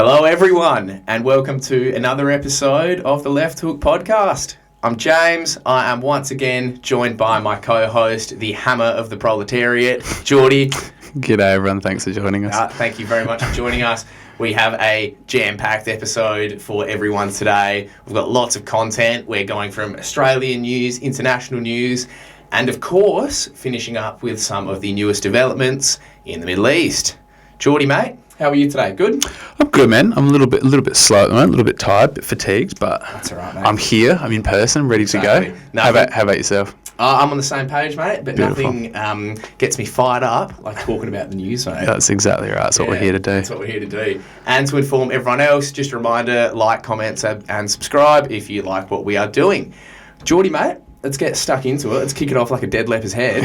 Hello everyone and welcome to another episode of the Left Hook podcast. I'm James. I am once again joined by my co-host, the hammer of the proletariat, Jordie. G'day everyone, thanks for joining us. Thank you very much for joining us. We have a jam-packed episode for everyone today. We've got lots of content. We're going from Australian news, international news, and of course, finishing up with some of the newest developments in the Middle East. Jordie, mate, how are you today? Good? I'm good, man. I'm a little bit slow at the moment, a little bit tired, a bit fatigued, but that's all right, mate. I'm here. I'm in person, ready to go. How about yourself? I'm on the same page, mate, but Beautiful. Nothing gets me fired up like talking about the news, mate. That's exactly right. That's what we're here to do. That's what we're here to do. And to inform everyone else, just a reminder, like, comment, and subscribe if you like what we are doing. Jordie, mate, let's get stuck into it. Let's kick it off like a dead leper's head.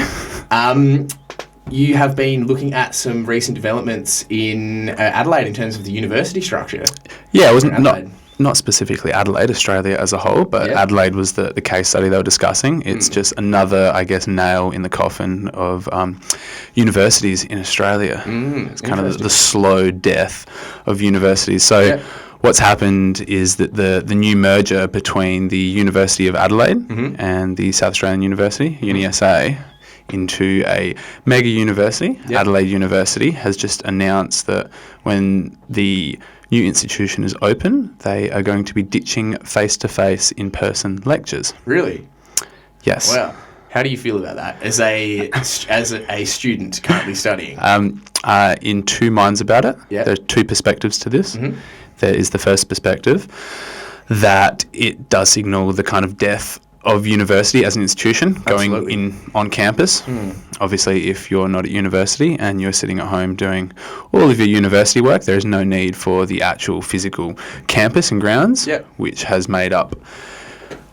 You have been looking at some recent developments in Adelaide in terms of the university structure. Yeah, it wasn't not specifically Adelaide, Australia as a whole, but Adelaide was the case study they were discussing. It's just another, I guess, nail in the coffin of universities in Australia. It's kind of the slow death of universities. So what's happened is that the new merger between the University of Adelaide and the South Australian University, UniSA, into a mega university, Adelaide University, has just announced that when the new institution is open, they are going to be ditching face-to-face in-person lectures. Really? Yes. Wow. How do you feel about that as a student currently studying? In two minds about it. There are two perspectives to this. There is the first perspective that it does signal the kind of death of university as an institution going in on campus. Obviously, if you're not at university and you're sitting at home doing all of your university work, there is no need for the actual physical campus and grounds, which has made up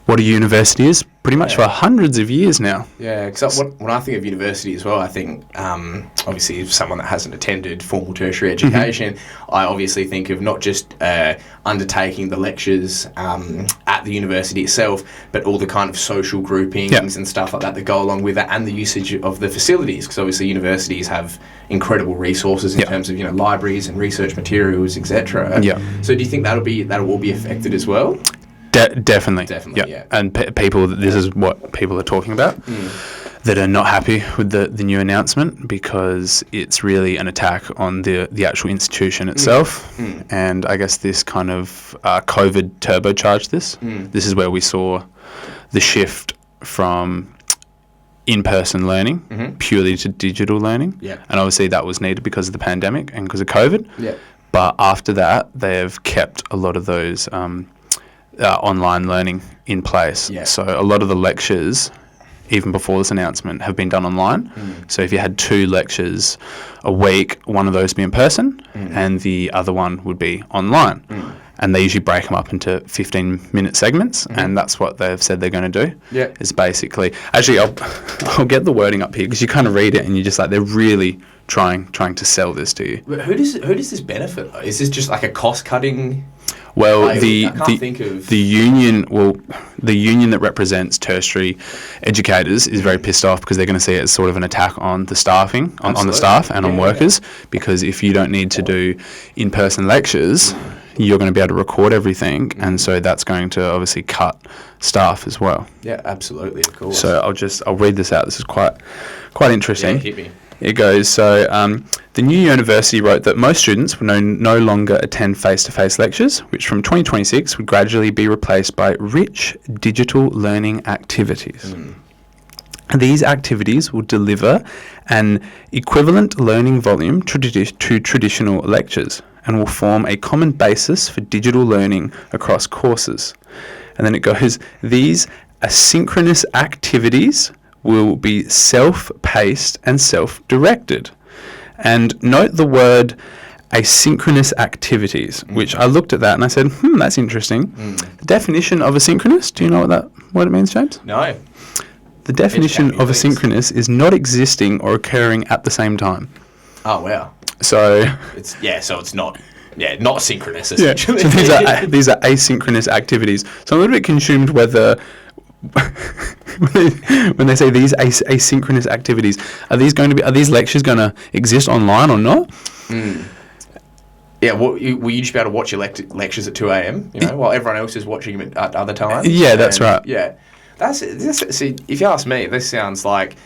what a university is pretty much for hundreds of years now. Yeah, because when I think of university as well, I think, obviously, if someone that hasn't attended formal tertiary education, I obviously think of not just undertaking the lectures at the university itself, but all the kind of social groupings and stuff like that go along with it, and the usage of the facilities, because obviously universities have incredible resources in terms of libraries and research materials, etc. So do you think that'll all be affected as well? Definitely. Yeah. And this is what people are talking about, that are not happy with the new announcement, because it's really an attack on the actual institution itself. And I guess this kind of COVID turbocharged this. This is where we saw the shift from in-person learning purely to digital learning. And obviously that was needed because of the pandemic and because of COVID. But after that, they've kept a lot of those online learning in place. So a lot of the lectures, even before this announcement, have been done online. So if you had 2 lectures a week, one of those would be in person and the other one would be online. And they usually break them up into 15-minute segments, and that's what they've said they're going to do. Is basically, actually, I'll get the wording up here, because you kind of read it and you're just like, they're really trying to sell this to you. But who does this benefit though? Is this just like a cost-cutting? Well, the union that represents tertiary educators is very pissed off, because they're going to see it as sort of an attack on the staffing, on the staff and on workers, because if you don't need to do in-person lectures, you're going to be able to record everything, and so that's going to obviously cut staff as well. Yeah, absolutely, of course. So I'll read this out. This is quite interesting. Yeah, hit me. It goes, so the new university wrote that most students will no longer attend face-to-face lectures, which from 2026 would gradually be replaced by rich digital learning activities. These activities will deliver an equivalent learning volume to traditional lectures and will form a common basis for digital learning across courses. And then it goes, these asynchronous activities will be self-paced and self-directed. And note the word asynchronous activities, which I looked at that and I said, that's interesting. The definition of asynchronous, do you know what it means, James? No. The definition of asynchronous is not existing or occurring at the same time. Oh, wow. So it's not synchronous, essentially. So these are asynchronous activities. So I'm a little bit consumed whether when they say these asynchronous activities, are these lectures going to exist online or not? Yeah, will you just be able to watch your lectures at 2 a.m., while everyone else is watching them at other times? Yeah, that's right. Yeah. See, if you ask me, this sounds like,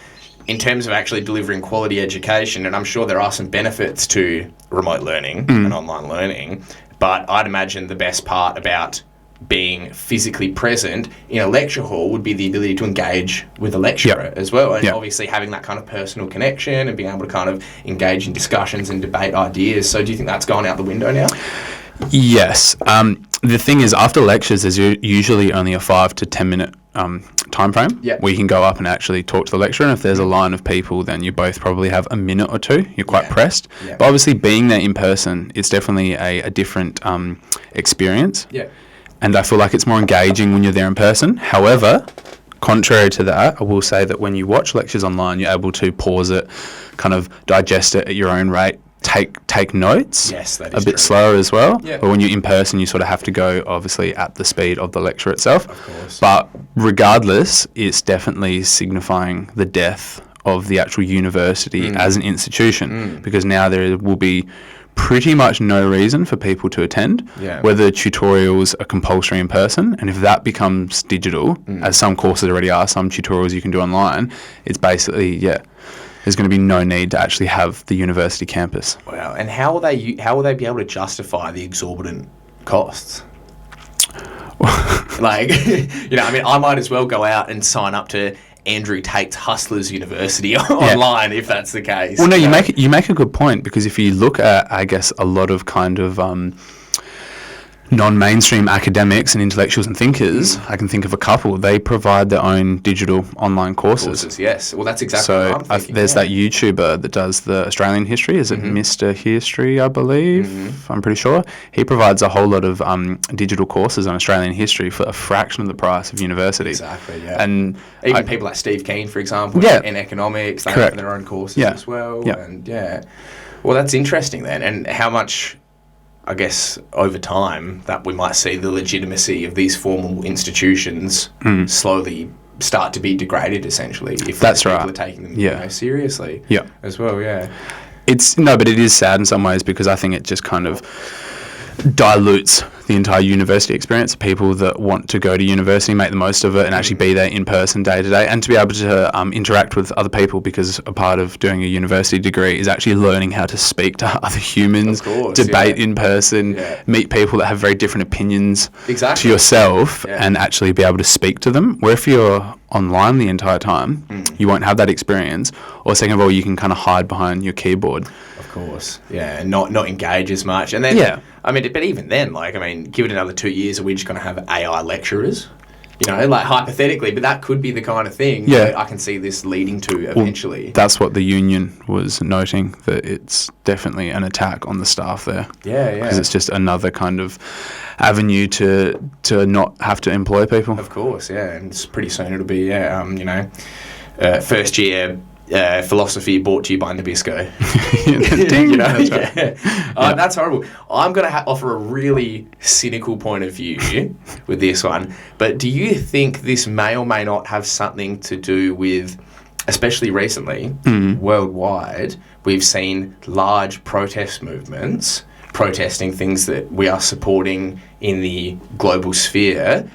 in terms of actually delivering quality education, and I'm sure there are some benefits to remote learning and online learning, but I'd imagine the best part about being physically present in a lecture hall would be the ability to engage with the lecturer as well, and obviously having that kind of personal connection and being able to kind of engage in discussions and debate ideas. So do you think that's gone out the window now? Yes. The thing is, after lectures, there's usually only a 5 to 10 minute time frame where you can go up and actually talk to the lecturer, and if there's a line of people, then you both probably have a minute or two. You're quite pressed. But obviously being there in person, it's definitely a different experience. And I feel like it's more engaging when you're there in person. However, contrary to that, I will say that when you watch lectures online, you're able to pause it, kind of digest it at your own rate, take notes. Yes, that is a bit slower as well. But when you're in person, you sort of have to go, obviously, at the speed of the lecture itself. Of course. But regardless, it's definitely signifying the death of the actual university as an institution, because now there will be pretty much no reason for people to attend, whether tutorials are compulsory in person, and if that becomes digital, as some courses already are, some tutorials you can do online, it's basically, there's going to be no need to actually have the university campus. Wow. And how will they be able to justify the exorbitant costs? I might as well go out and sign up to Andrew Tate's Hustlers University online if that's the case. Well, no, you make a good point, because if you look at, I guess, a lot of kind of non-mainstream academics and intellectuals and thinkers, I can think of a couple, they provide their own digital online courses. Yes. Well, that's exactly what I'm thinking. There's that YouTuber that does the Australian history. Is it Mr. History, I believe? I'm pretty sure. He provides a whole lot of digital courses on Australian history for a fraction of the price of university. Exactly, yeah. And even people like Steve Keen, for example, in economics, they have their own courses as well. Yeah. And well, that's interesting then. And how much, I guess, over time, that we might see the legitimacy of these formal institutions slowly start to be degraded, essentially, if people are taking them seriously as well, but it is sad in some ways, because I think it just kind of dilutes the entire university experience. People that want to go to university, make the most of it, and actually be there in person day to day, and to be able to interact with other people, because a part of doing a university degree is actually learning how to speak to other humans, debate in person, meet people that have very different opinions to yourself, and actually be able to speak to them. Where if you're online the entire time, you won't have that experience. Or second of all, you can kind of hide behind your keyboard. Of course, and not engage as much. And then, but even then, give it another 2 years, are we just going to have AI lecturers? Hypothetically, but that could be the kind of thing that I can see this leading to eventually. Well, that's what the union was noting, that it's definitely an attack on the staff there. Because it's just another kind of avenue to not have to employ people. Of course, and it's pretty soon it'll be, first year philosophy brought to you by Nabisco. Ding, that's right. That's horrible. I'm going to offer a really cynical point of view with this one, but do you think this may or may not have something to do with, especially recently, worldwide, we've seen large protest movements protesting things that we are supporting in the global sphere,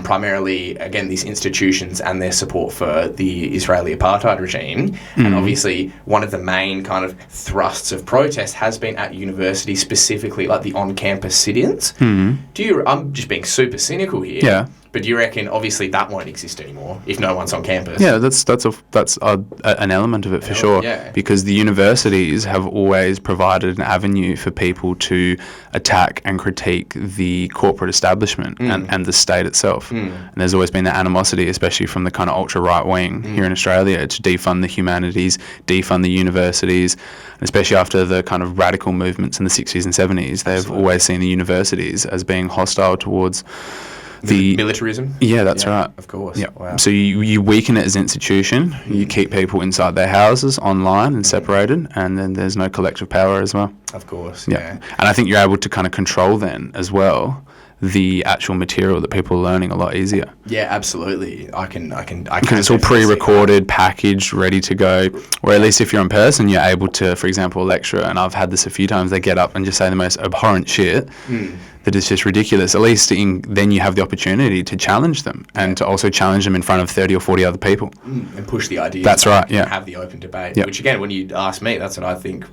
primarily, again, these institutions and their support for the Israeli apartheid regime. And obviously, one of the main kind of thrusts of protest has been at university, specifically like the on-campus sit-ins. I'm just being super cynical here. But do you reckon, obviously, that won't exist anymore if no one's on campus? Yeah, that's an element of it for sure. Because the universities have always provided an avenue for people to attack and critique the corporate establishment and the state itself. And there's always been that animosity, especially from the kind of ultra right wing here in Australia, to defund the humanities, defund the universities, and especially after the kind of radical movements in the 60s and 70s. They've always seen the universities as being hostile towards the militarism. That's right. Of course. Wow. So you weaken it as an institution. You keep people inside their houses, online and separated, and then there's no collective power as well. Of course. And I think you're able to kind of control then as well the actual material that people are learning a lot easier. Yeah, absolutely. I can. Because it's all pre-recorded, packaged, ready to go. Or at least if you're in person, you're able to, for example, a lecturer, and I've had this a few times, they get up and just say the most abhorrent shit that is just ridiculous. At least then you have the opportunity to challenge them and to also challenge them in front of 30 or 40 other people. And push the ideas. That's right, yeah. Have the open debate. Yep. Which, again, when you ask me, that's what I think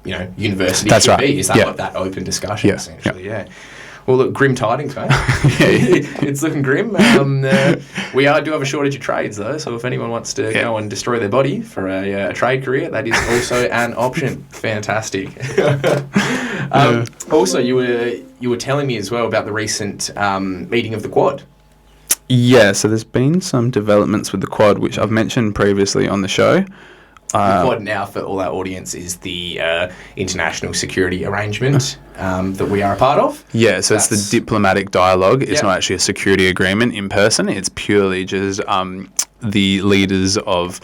university should be, is that open discussion, essentially, yeah. Well, look, grim tidings, mate. It's looking grim. We do have a shortage of trades, though, so if anyone wants to go and destroy their body for a trade career, that is also an option. Fantastic. Also, you were telling me as well about the recent meeting of the Quad. Yeah, so there's been some developments with the Quad, which I've mentioned previously on the show. The Quad now, for all our audience, is the international security arrangement that we are a part of. Yeah, so it's the diplomatic dialogue. It's not actually a security agreement in person. It's purely just the leaders of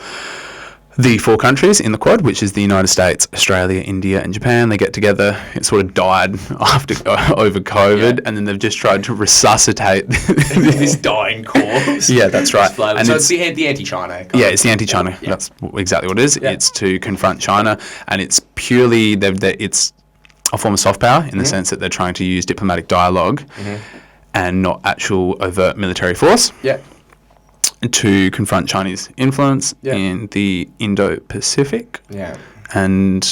the 4 countries in the Quad, which is the United States, Australia, India and Japan. They get together. It sort of died over COVID, and then they've just tried to resuscitate this dying corpse. Yeah, that's right. And so it's the anti-China. Yeah, it's the anti-China. Yeah. That's exactly what it is. Yeah. It's to confront China, and it's purely it's a form of soft power in the sense that they're trying to use diplomatic dialogue and not actual overt military force. Yeah. To confront Chinese influence in the Indo-Pacific. Yeah. And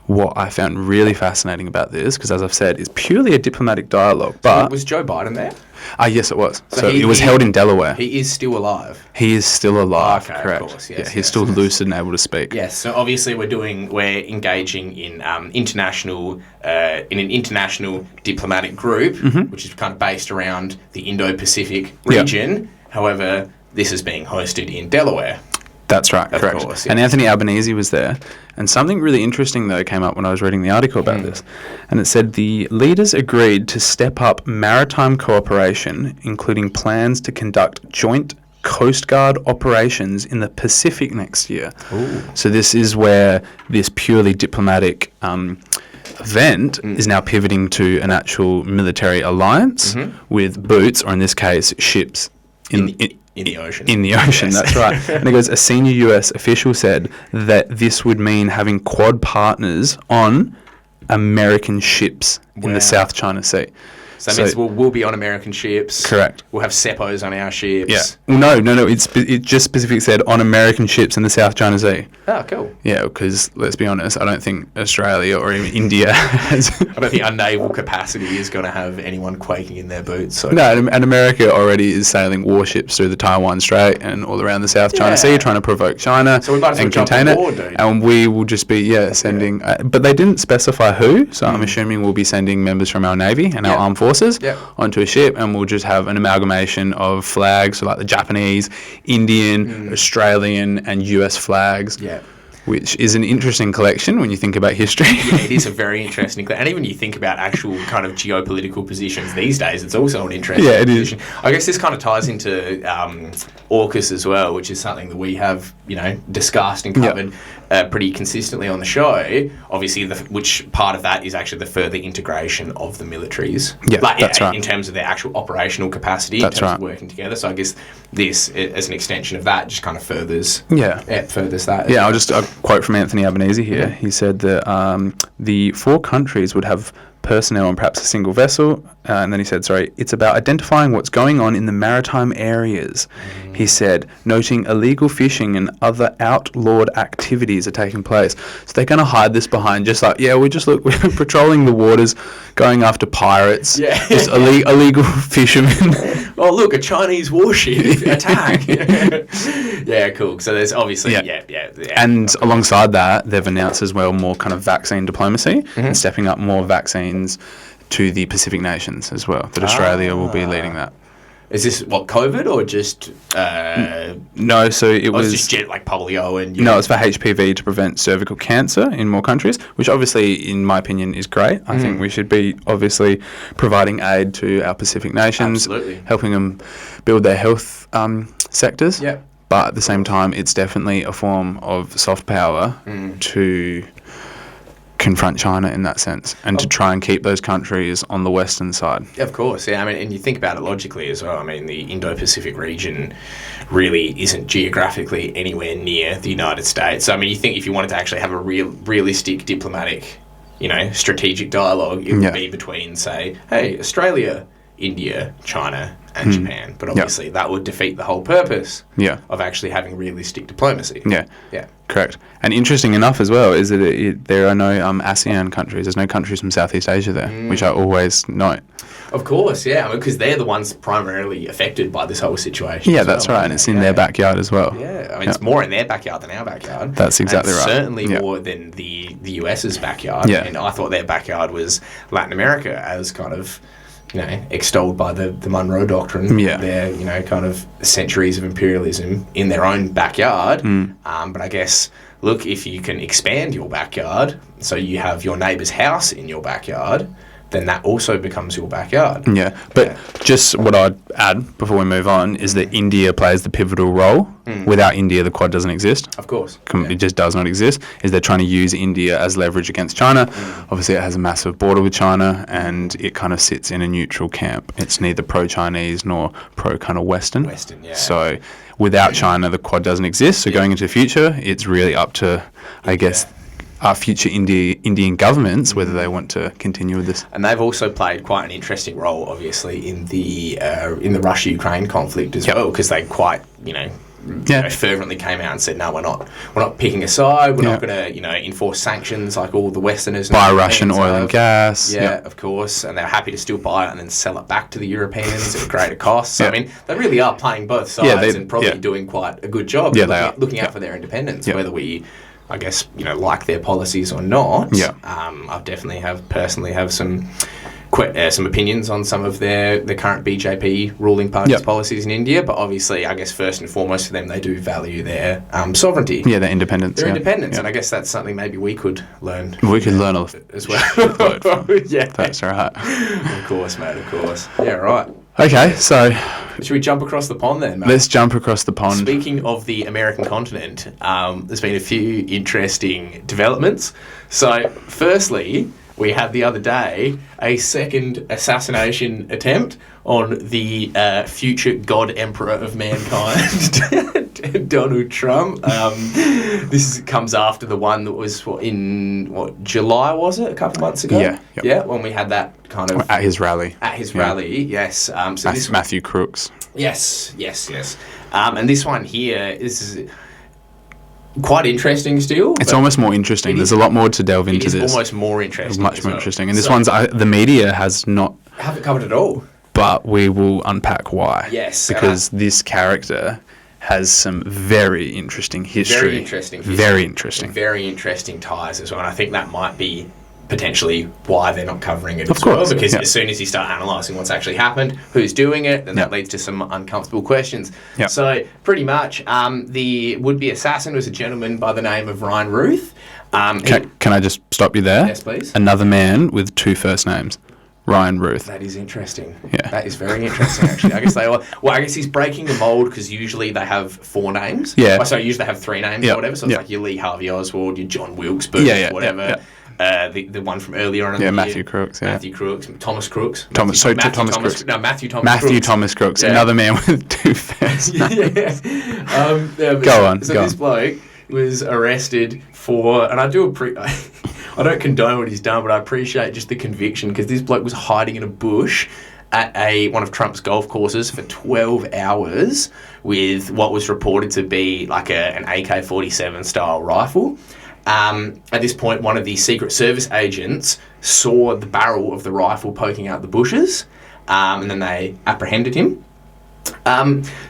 what I found really fascinating about this, because as I've said, it's purely a diplomatic dialogue. But was Joe Biden there? Yes, it was. So it was held in Delaware. He is still alive. He is still alive, correct. Of course, yes, he's still lucid and able to speak. Yes, so obviously we're engaging in an international diplomatic group, which is kind of based around the Indo-Pacific region. Yep. However, this is being hosted in Delaware. That's right, correct. Course, yeah. And Anthony Albanese was there. And something really interesting, though, came up when I was reading the article about this. And it said the leaders agreed to step up maritime cooperation, including plans to conduct joint Coast Guard operations in the Pacific next year. Ooh. So this is where this purely diplomatic event is now pivoting to an actual military alliance with boots, or in this case, ships. In the ocean. In the ocean, yes. That's right. And it goes, a senior US official said that this would mean having Quad partners on American ships in the South China Sea. So that means we'll be on American ships. Correct. We'll have Seppos on our ships. Yeah. Well, no. It just specifically said on American ships in the South China Sea. Oh, cool. Yeah, because let's be honest, I don't think Australia or even India has... I don't think our naval capacity is going to have anyone quaking in their boots. So. No, and America already is sailing warships through the Taiwan Strait and all around the South China Sea, trying to provoke China so we might as well contain jump aboard, it. And we will just be, sending... but they didn't specify who, so I'm assuming we'll be sending members from our Navy and our armed forces onto a ship, and we'll just have an amalgamation of flags, so like the Japanese, Indian, Australian and US flags. Yeah. Which is an interesting collection when you think about history. Yeah, it is a very interesting collection. And even you think about actual kind of geopolitical positions these days, it's also an interesting position. I guess this kind of ties into AUKUS as well, which is something that we have, discussed and covered pretty consistently on the show. Obviously, which part of that is actually the further integration of the militaries. Yeah, that's right. In terms of their actual operational capacity, in terms of working together. So I guess this, as an extension of that, just kind of furthers that. Yeah, I'll just quote from Anthony Albanese here. He said that the 4 countries would have personnel on perhaps a single vessel, and then he said, it's about identifying what's going on in the maritime areas. He said, noting illegal fishing and other outlawed activities are taking place. So they're going to hide this behind just like, we're patrolling the waters, going after pirates, just illegal fishermen. Oh, look, a Chinese warship attack. Yeah, cool. So there's obviously, And alongside that, they've announced as well more kind of vaccine diplomacy and stepping up more vaccines to the Pacific nations as well, that Australia will be leading that. Is this, COVID or just... No, so it was... just like polio and... No, it's for HPV to prevent cervical cancer in more countries, which obviously, in my opinion, is great. I think we should be obviously providing aid to our Pacific nations, helping them build their health sectors. Yeah. But at the same time, it's definitely a form of soft power to confront China in that sense, and to try and keep those countries on the Western side. Of course, yeah. I mean, and you think about it logically as well. I mean, the Indo-Pacific region really isn't geographically anywhere near the United States. So, I mean, you think if you wanted to actually have a realistic diplomatic, strategic dialogue, it would be between, say, hey, Australia, India, China, and Japan. But obviously that would defeat the whole purpose of actually having realistic diplomacy. Yeah. Correct. And interesting enough as well is that there are no ASEAN countries. There's no countries from Southeast Asia there, which I always note. Of course, yeah. I mean, because they're the ones primarily affected by this whole situation. Yeah, that's right. And it's in their backyard as well. Yeah. I mean, it's more in their backyard than our backyard. That's exactly right. Certainly more than the US's backyard. Yeah. And I thought their backyard was Latin America, as kind of extolled by the Monroe Doctrine. Yeah. Their, kind of centuries of imperialism in their own backyard. But I guess, look, if you can expand your backyard, so you have your neighbour's house in your backyard, then that also becomes your backyard. Yeah, but just what I'd add before we move on is that India plays the pivotal role. Without India, the Quad doesn't exist. Of course. It just does not exist. Is they're trying to use India as leverage against China. Obviously, it has a massive border with China, and it kind of sits in a neutral camp. It's neither pro-Chinese nor pro-kind of Western. So without China, the Quad doesn't exist. So going into the future, it's really up to, I guess, our future Indian governments, whether they want to continue with this. And they've also played quite an interesting role, obviously, in the Russia-Ukraine conflict as well, because they quite, fervently came out and said, no, we're not picking a side, we're not going to, enforce sanctions like all the Westerners. Buy Russian oil and gas. Yeah, of course. And they're happy to still buy it and then sell it back to the Europeans at greater cost. So, I mean, they really are playing both sides and probably doing quite a good job looking out for their independence, whether we, I guess, like their policies or not. I definitely personally have some opinions on some of the current BJP ruling party's policies in India, but obviously, I guess first and foremost for them, they do value their sovereignty. Yeah, their independence. And I guess that's something maybe we could learn. We could learn as well. That's right. Of course, mate. Of course. Yeah, right. Okay, so should we jump across the pond then, mate? Let's jump across the pond. Speaking of the American continent, there's been a few interesting developments. So, firstly, we had the other day a second assassination attempt on the future God Emperor of mankind, Donald Trump. This comes after the one that was July, was it? A couple of months ago? Yeah, when we had that kind of... At his rally. Yes. So this Matthew Crooks. Yes. And this one here is quite interesting still. It's almost more interesting. There's a lot more to delve into this. It is almost more interesting. Much more interesting. And this one's... the media has not... haven't covered it all. But we will unpack why. Yes. Because this character has some very interesting history. Very interesting ties as well. And I think that might be potentially why they're not covering it as well. Because as soon as you start analysing what's actually happened, who's doing it, then that leads to some uncomfortable questions. So pretty much the would-be assassin was a gentleman by the name of Ryan Ruth. Can I just stop you there? Yes, please. Another man with two first names. Ryan Ruth. That is interesting. Yeah. That is very interesting, actually. I guess they are... Well, I guess he's breaking the mould because usually they have four names. Yeah. So usually they have three names or whatever. So it's like your Lee Harvey Oswald, your John Wilkes Booth, whatever. The one from earlier on in the year. Matthew Crooks. Matthew Crooks. Thomas Crooks. Thomas Crooks. No, Matthew Thomas Crooks. Yeah. Another man with two first names. Go on. So this bloke was arrested for... And I do I don't condone what he's done, but I appreciate just the conviction because this bloke was hiding in a bush at one of Trump's golf courses for 12 hours with what was reported to be like an AK-47 style rifle. At this point, one of the Secret Service agents saw the barrel of the rifle poking out the bushes, and then they apprehended him.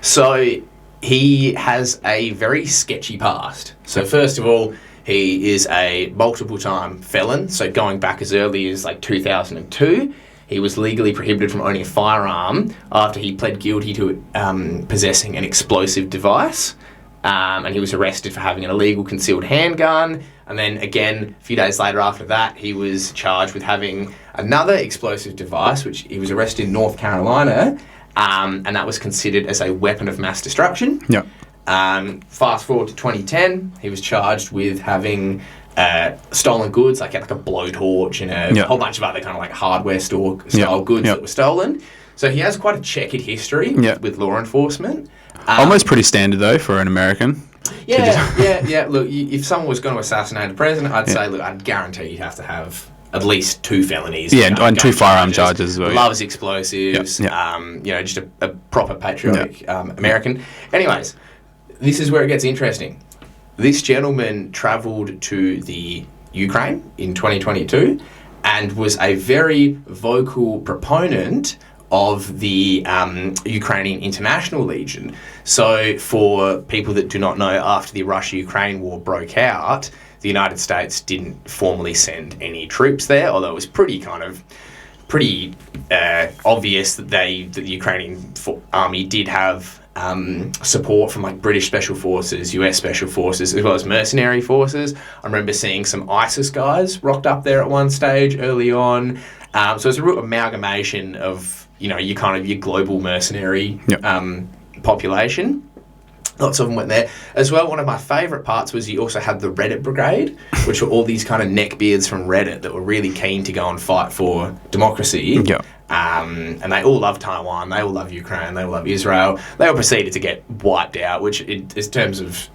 So he has a very sketchy past. So first of all, he is a multiple-time felon, so going back as early as 2002, he was legally prohibited from owning a firearm after he pled guilty to possessing an explosive device, and he was arrested for having an illegal concealed handgun, and then again, a few days later after that, he was charged with having another explosive device, which he was arrested in North Carolina, and that was considered as a weapon of mass destruction. Yeah. Fast forward to 2010, he was charged with having stolen goods, like a blowtorch and a whole bunch of other kind of like hardware store style goods that were stolen. So he has quite a checkered history with law enforcement. Almost pretty standard though for an American. Yeah. Look, if someone was going to assassinate a president, I'd say, look, I'd guarantee you'd have to have at least 2 felonies. And 2 firearm charges as well. Loves explosives. Just a proper patriotic American. Anyways, this is where it gets interesting. This gentleman travelled to the Ukraine in 2022 and was a very vocal proponent of the Ukrainian International Legion. So for people that do not know, after the Russia-Ukraine war broke out, the United States didn't formally send any troops there, although it was pretty obvious that the Ukrainian army did have support from like British Special Forces, US Special Forces, as well as mercenary forces. I remember seeing some ISIS guys rocked up there at one stage early on. So it's a real amalgamation of your global mercenary population. Lots of them went there. As well, one of my favourite parts was you also had the Reddit Brigade, which were all these kind of neckbeards from Reddit that were really keen to go and fight for democracy. And they all love Taiwan, they all love Ukraine, they all love Israel. They all proceeded to get wiped out, which in terms of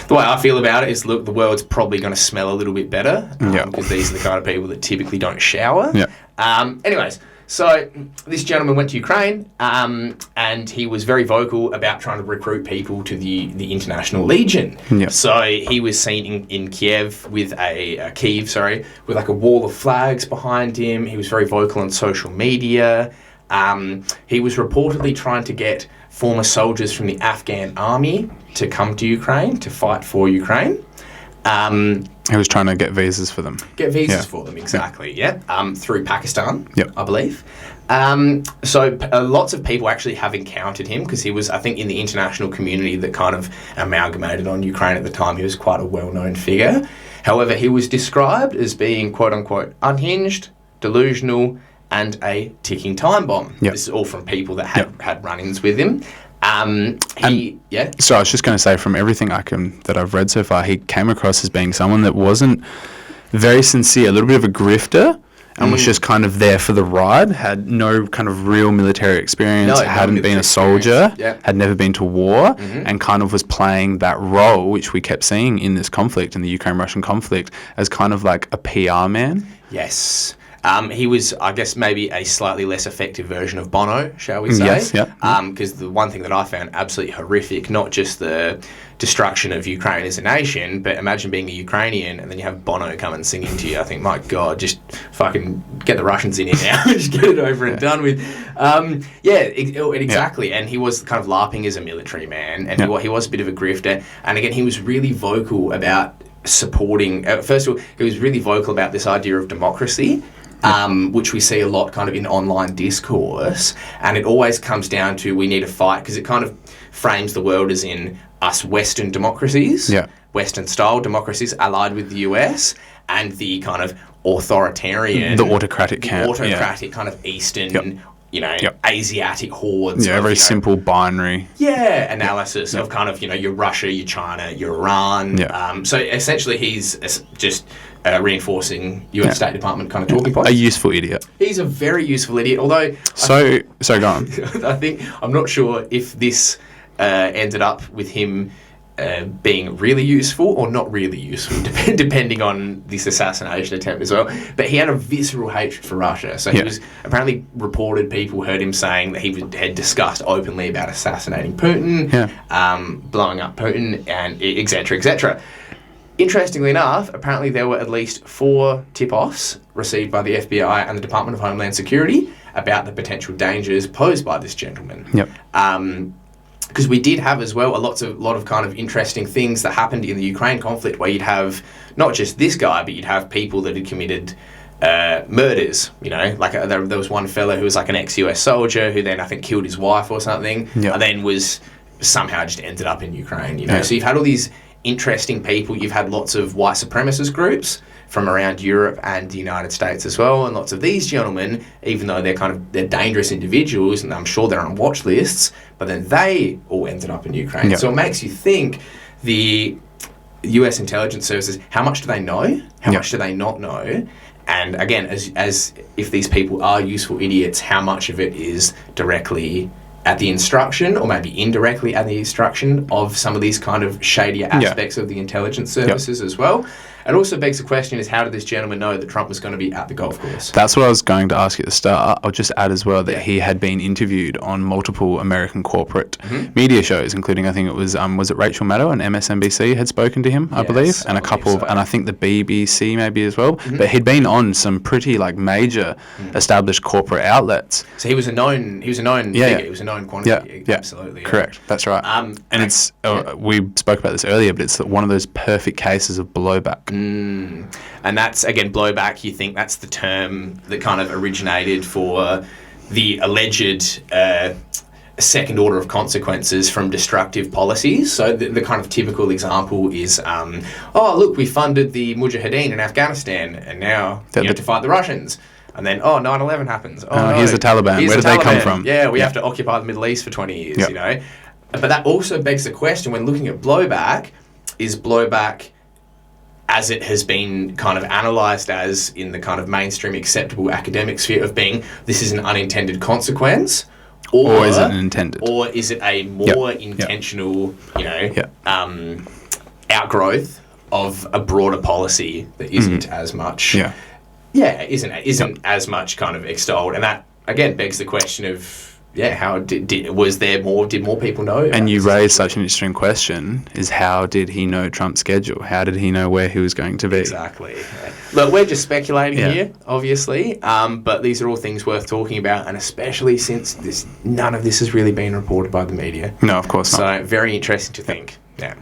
the way I feel about it is, look, the world's probably going to smell a little bit better because these are the kind of people that typically don't shower. Anyways, so this gentleman went to Ukraine and he was very vocal about trying to recruit people to the International Legion. So he was seen in Kiev with with like a wall of flags behind him. He was very vocal on social media. He was reportedly trying to get former soldiers from the Afghan army to come to Ukraine to fight for Ukraine. He was trying to get visas for them. For them, exactly, through Pakistan, I believe. So lots of people actually have encountered him because he was, I think, in the international community that kind of amalgamated on Ukraine at the time. He was quite a well-known figure. However, he was described as being, quote-unquote, unhinged, delusional, and a ticking time bomb. This is all from people that had run-ins with him. So I was just going to say, from everything that I've read so far, he came across as being someone that wasn't very sincere, a little bit of a grifter, and was just kind of there for the ride, had no kind of real military experience, hadn't been a soldier, had never been to war, and kind of was playing that role, which we kept seeing in this conflict, in the Ukraine-Russian conflict, as kind of like a PR man. Yes. He was, I guess, maybe a slightly less effective version of Bono, shall we say? Yes, because the one thing that I found absolutely horrific, not just the destruction of Ukraine as a nation, but imagine being a Ukrainian and then you have Bono come and sing into you. I think, my God, just fucking get the Russians in here now. Just get it over and done with. Exactly. And he was kind of LARPing as a military man, and he was a bit of a grifter. And again, he was really vocal about supporting... first of all, he was really vocal about this idea of democracy, which we see a lot kind of in online discourse, and it always comes down to we need a fight, because it kind of frames the world as in us Western democracies, Western-style democracies allied with the US, and the kind of authoritarian... The autocratic camp. Kind of Eastern... Asiatic hordes. Very simple binary. Analysis of kind of, your Russia, your China, your Iran. So essentially he's just reinforcing US State Department kind of talking points. A useful idiot. He's a very useful idiot, although... So go on. I'm not sure if this ended up with him being really useful or not really useful, depending on this assassination attempt as well. But he had a visceral hatred for Russia. So he was apparently reported, people heard him saying that he had discussed openly about assassinating Putin, blowing up Putin, and et cetera, et cetera. Interestingly enough, apparently there were at least 4 tip-offs received by the FBI and the Department of Homeland Security about the potential dangers posed by this gentleman. Because we did have as well a lot of kind of interesting things that happened in the Ukraine conflict, where you'd have not just this guy, but you'd have people that had committed murders. Like there was one fella who was like an ex-US soldier who then I think killed his wife or something, and then was somehow just ended up in Ukraine. So you've had all these interesting people. You've had lots of white supremacist groups from around Europe and the United States as well, and lots of these gentlemen, even though they're dangerous individuals, and I'm sure they're on watch lists, but then they all ended up in Ukraine. Yep. So it makes you think the US intelligence services, how much do they know? How much do they not know? And again, as if these people are useful idiots, how much of it is directly at the instruction, or maybe indirectly at the instruction of some of these kind of shadier aspects of the intelligence services as well. It also begs the question is, how did this gentleman know that Trump was going to be at the golf course? That's what I was going to ask you at the start. I'll just add as well that he had been interviewed on multiple American corporate media shows, including, I think it was it Rachel Maddow and MSNBC had spoken to him, I believe, and a couple of, and I think the BBC maybe as well. But he'd been on some pretty major established corporate outlets. So he was a known figure. He was a known quantity. Yeah, absolutely. Correct. That's right. And it's we spoke about this earlier, but it's one of those perfect cases of blowback. And that's, again, blowback, you think that's the term that kind of originated for the alleged second order of consequences from destructive policies. So the kind of typical example is, look, we funded the Mujahideen in Afghanistan, and now you have to fight the Russians. And then, 9/11 happens. Here's the Taliban. Where did they come from? Yeah, we have to occupy the Middle East for 20 years, you know. But that also begs the question, when looking at blowback, is blowback, as it has been kind of analysed as in the kind of mainstream acceptable academic sphere, of being, this is an unintended consequence, or is it intended? Or is it a more intentional, outgrowth of a broader policy that isn't as much, isn't as much kind of extolled? And that, again, begs the question of, how did more people know? And you raised such an interesting question, is how did he know Trump's schedule? How did he know where he was going to be? Exactly. Look, we're just speculating here, obviously, but these are all things worth talking about, and especially since none of this has really been reported by the media. No, of course not. So very interesting to think. Yeah.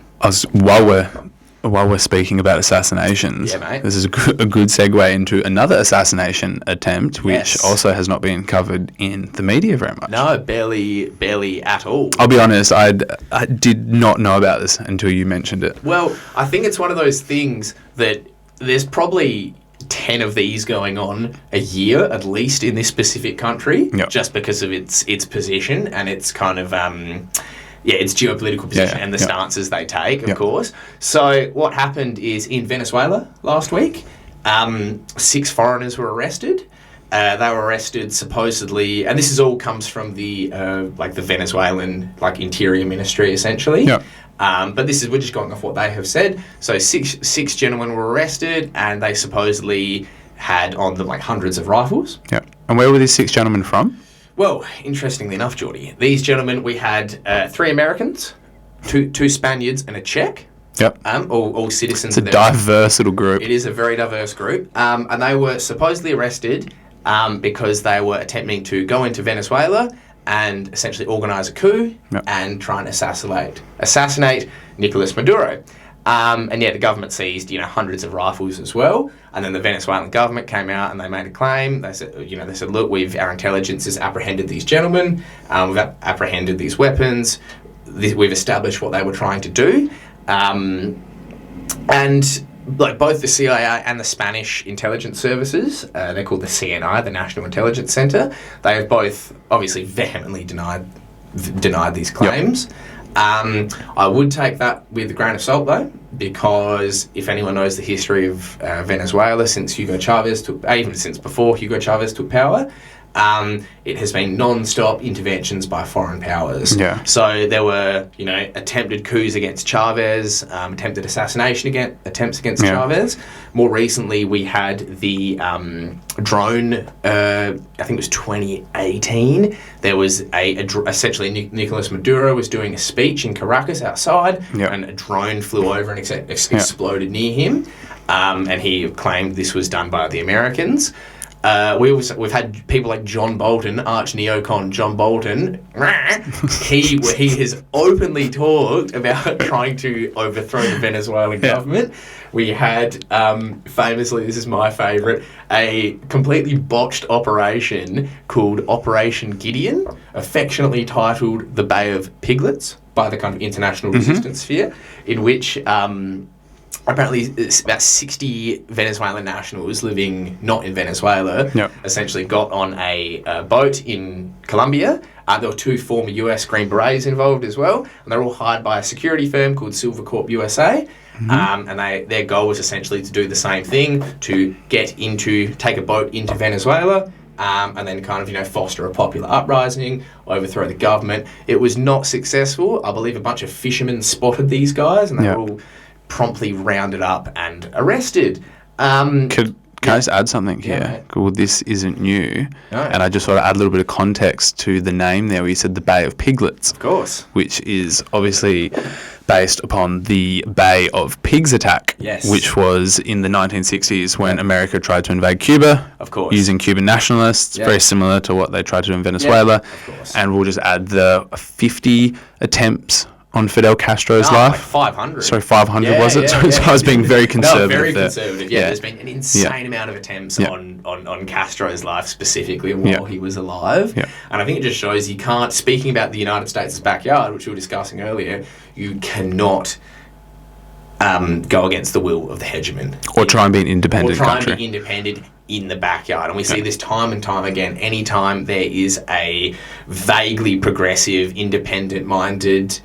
While we're speaking about assassinations, this is a good segue into another assassination attempt, which also has not been covered in the media very much. No, barely at all. I'll be honest, I did not know about this until you mentioned it. Well, I think it's one of those things that there's probably 10 of these going on a year, at least, in this specific country, just because of its position and its kind of... its geopolitical position and the stances they take, of course. So what happened is, in Venezuela last week, 6 foreigners were arrested. They were arrested supposedly, and this all comes from the the Venezuelan interior ministry, essentially. But we're just going off what they have said. So six gentlemen were arrested, and they supposedly had on them hundreds of rifles. Yeah. And where were these 6 gentlemen from? Well, interestingly enough, Jordie, these gentlemen, we had 3 Americans, two Spaniards, and a Czech. All citizens. It's a diverse little group. It is a very diverse group. And they were supposedly arrested because they were attempting to go into Venezuela and essentially organise a coup and try and assassinate Nicolas Maduro. The government seized, hundreds of rifles as well. And then the Venezuelan government came out and they made a claim. They said, look, our intelligence has apprehended these gentlemen. We've apprehended these weapons. We've established what they were trying to do. Both the CIA and the Spanish intelligence services, they're called the CNI, the National Intelligence Center. They have both obviously vehemently denied these claims. I would take that with a grain of salt, though, because if anyone knows the history of Venezuela since even since before Hugo Chavez took power, it has been non-stop interventions by foreign powers. So there were, attempted coups against Chavez, attempted assassination attempts against Chavez. More recently, we had the drone. I think it was 2018. There was essentially Nicolas Maduro was doing a speech in Caracas outside, and a drone flew over and exploded near him, and he claimed this was done by the Americans. We've had people like John Bolton, arch neocon John Bolton. He has openly talked about trying to overthrow the Venezuelan government. We had, famously, this is my favourite, a completely botched operation called Operation Gideon, affectionately titled the Bay of Piglets by the kind of international resistance sphere, in which apparently it's about 60 Venezuelan nationals living not in Venezuela essentially got on a boat in Colombia. There were 2 former US Green Berets involved as well, and they're all hired by a security firm called Silver Corp USA. And their goal was essentially to do the same thing, to take a boat into Venezuela, and then kind of, foster a popular uprising, overthrow the government. It was not successful. I believe a bunch of fishermen spotted these guys, and they were all promptly rounded up and arrested. Can I just add something here? Well, this isn't new. No. And I just want to add a little bit of context to the name there where you said the Bay of Piglets. Of course. Which is obviously based upon the Bay of Pigs attack, which was in the 1960s when America tried to invade Cuba. Of course. Using Cuban nationalists, very similar to what they tried to do in Venezuela. Of course. And we'll just add the 50 attempts on Fidel Castro's life. Like 500. Sorry, 500 was it? So I was being very conservative. No, very conservative. Yeah, there's been an insane amount of attempts on Castro's life specifically while he was alive. Yeah. And I think it just shows you can't, speaking about the United States' backyard, which we were discussing earlier, you cannot go against the will of the hegemon. Or try and be an independent country. Or try and be independent in the backyard. And we see this time and time again. Anytime there is a vaguely progressive, independent-minded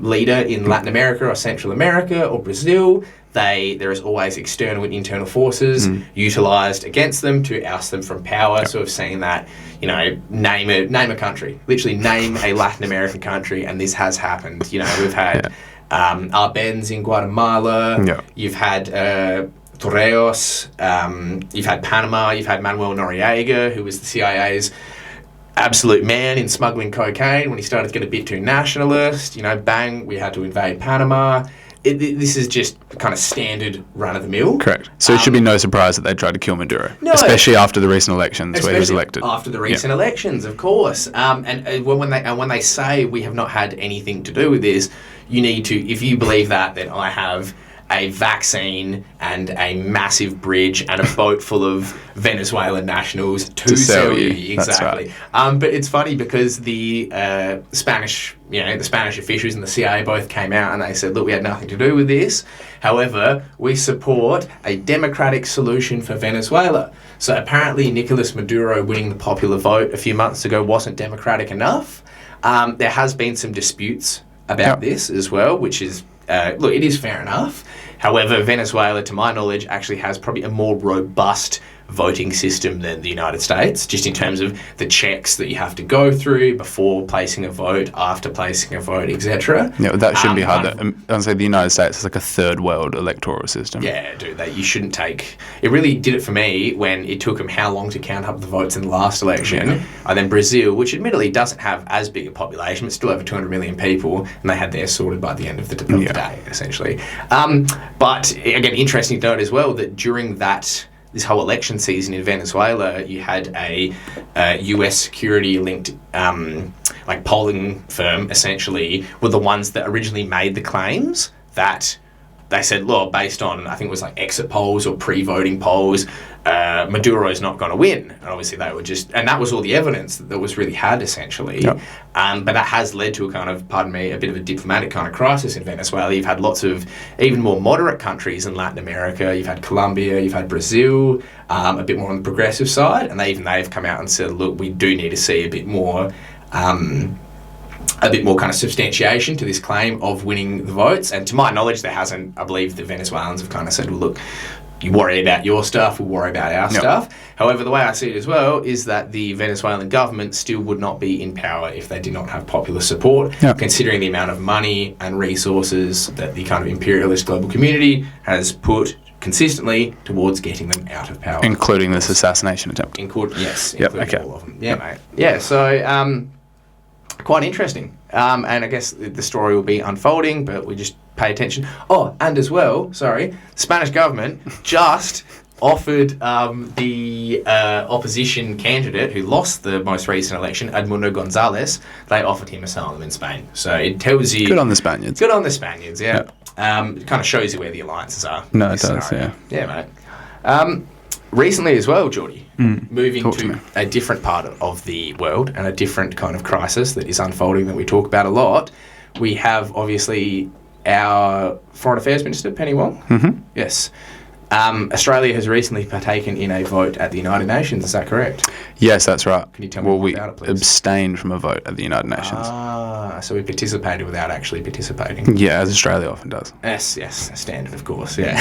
leader in Latin America or Central America or Brazil, there is always external and internal forces utilised against them to oust them from power. Sort of saying that, name a country, literally name a Latin American country, and this has happened. We've had Arbenz in Guatemala. You've had Torreos. You've had Panama. You've had Manuel Noriega, who was the CIA's absolute man in smuggling cocaine when he started to get a bit too nationalist. Bang, we had to invade Panama. This is just kind of standard run-of-the-mill. Correct. So it should be no surprise that they tried to kill Maduro, especially after the recent elections where he was elected. After the recent elections, of course. And when they say we have not had anything to do with this, you need to, if you believe that, then I have a vaccine and a massive bridge and a boat full of Venezuelan nationals to sell you. Exactly. Right. But it's funny because the Spanish officials and the CIA both came out and they said, look, we had nothing to do with this. However, we support a democratic solution for Venezuela. So apparently Nicolas Maduro winning the popular vote a few months ago wasn't democratic enough. There has been some disputes about this as well, which is, look, it is fair enough. However, Venezuela, to my knowledge, actually has probably a more robust voting system than the United States, just in terms of the checks that you have to go through before placing a vote, after placing a vote, etc. Yeah, that shouldn't be hard. I'd say the United States is like a third world electoral system. Yeah, dude, you shouldn't take... It really did it for me when it took them how long to count up the votes in the last election. And then Brazil, which admittedly doesn't have as big a population, but still over 200 million people, and they had theirs sorted by the end of the day, essentially. But, again, interesting to note as well that during this whole election season in Venezuela, you had a US security-linked polling firm, essentially, were the ones that originally made the claims that they said, look, based on, I think it was like exit polls or pre-voting polls, Maduro's not going to win. And obviously they were and that was all the evidence that was really had, essentially. Yep. But that has led to a bit of a diplomatic kind of crisis in Venezuela. You've had lots of even more moderate countries in Latin America. You've had Colombia, you've had Brazil, a bit more on the progressive side. And they've come out and said, look, we do need to see a bit more kind of substantiation to this claim of winning the votes. And to my knowledge, there hasn't. I believe the Venezuelans have kind of said, well, look, you worry about your stuff, we'll worry about our stuff. However, the way I see it as well is that the Venezuelan government still would not be in power if they did not have popular support, considering the amount of money and resources that the kind of imperialist global community has put consistently towards getting them out of power. Including this assassination attempt. Including all of them. Yeah, mate. Yeah, so... quite interesting. And I guess the story will be unfolding, but we just pay attention. Oh, and as well, the Spanish government just offered the opposition candidate who lost the most recent election, Edmundo Gonzalez, they offered him asylum in Spain. So it tells you... Good on the Spaniards. Good on the Spaniards, yeah. It kind of shows you where the alliances are. No, it does, scenario. Yeah, mate. Recently as well, Jordie, moving to a different part of the world and a different kind of crisis that is unfolding that we talk about a lot, we have obviously our Foreign Affairs Minister, Penny Wong. Mm-hmm. Yes. Australia has recently partaken in a vote at the United Nations, is that correct? Yes, that's right. Can you tell me more about it, please? We abstained from a vote at the United Nations. So we participated without actually participating. Yeah, as Australia often does. Yes, standard, of course, yeah.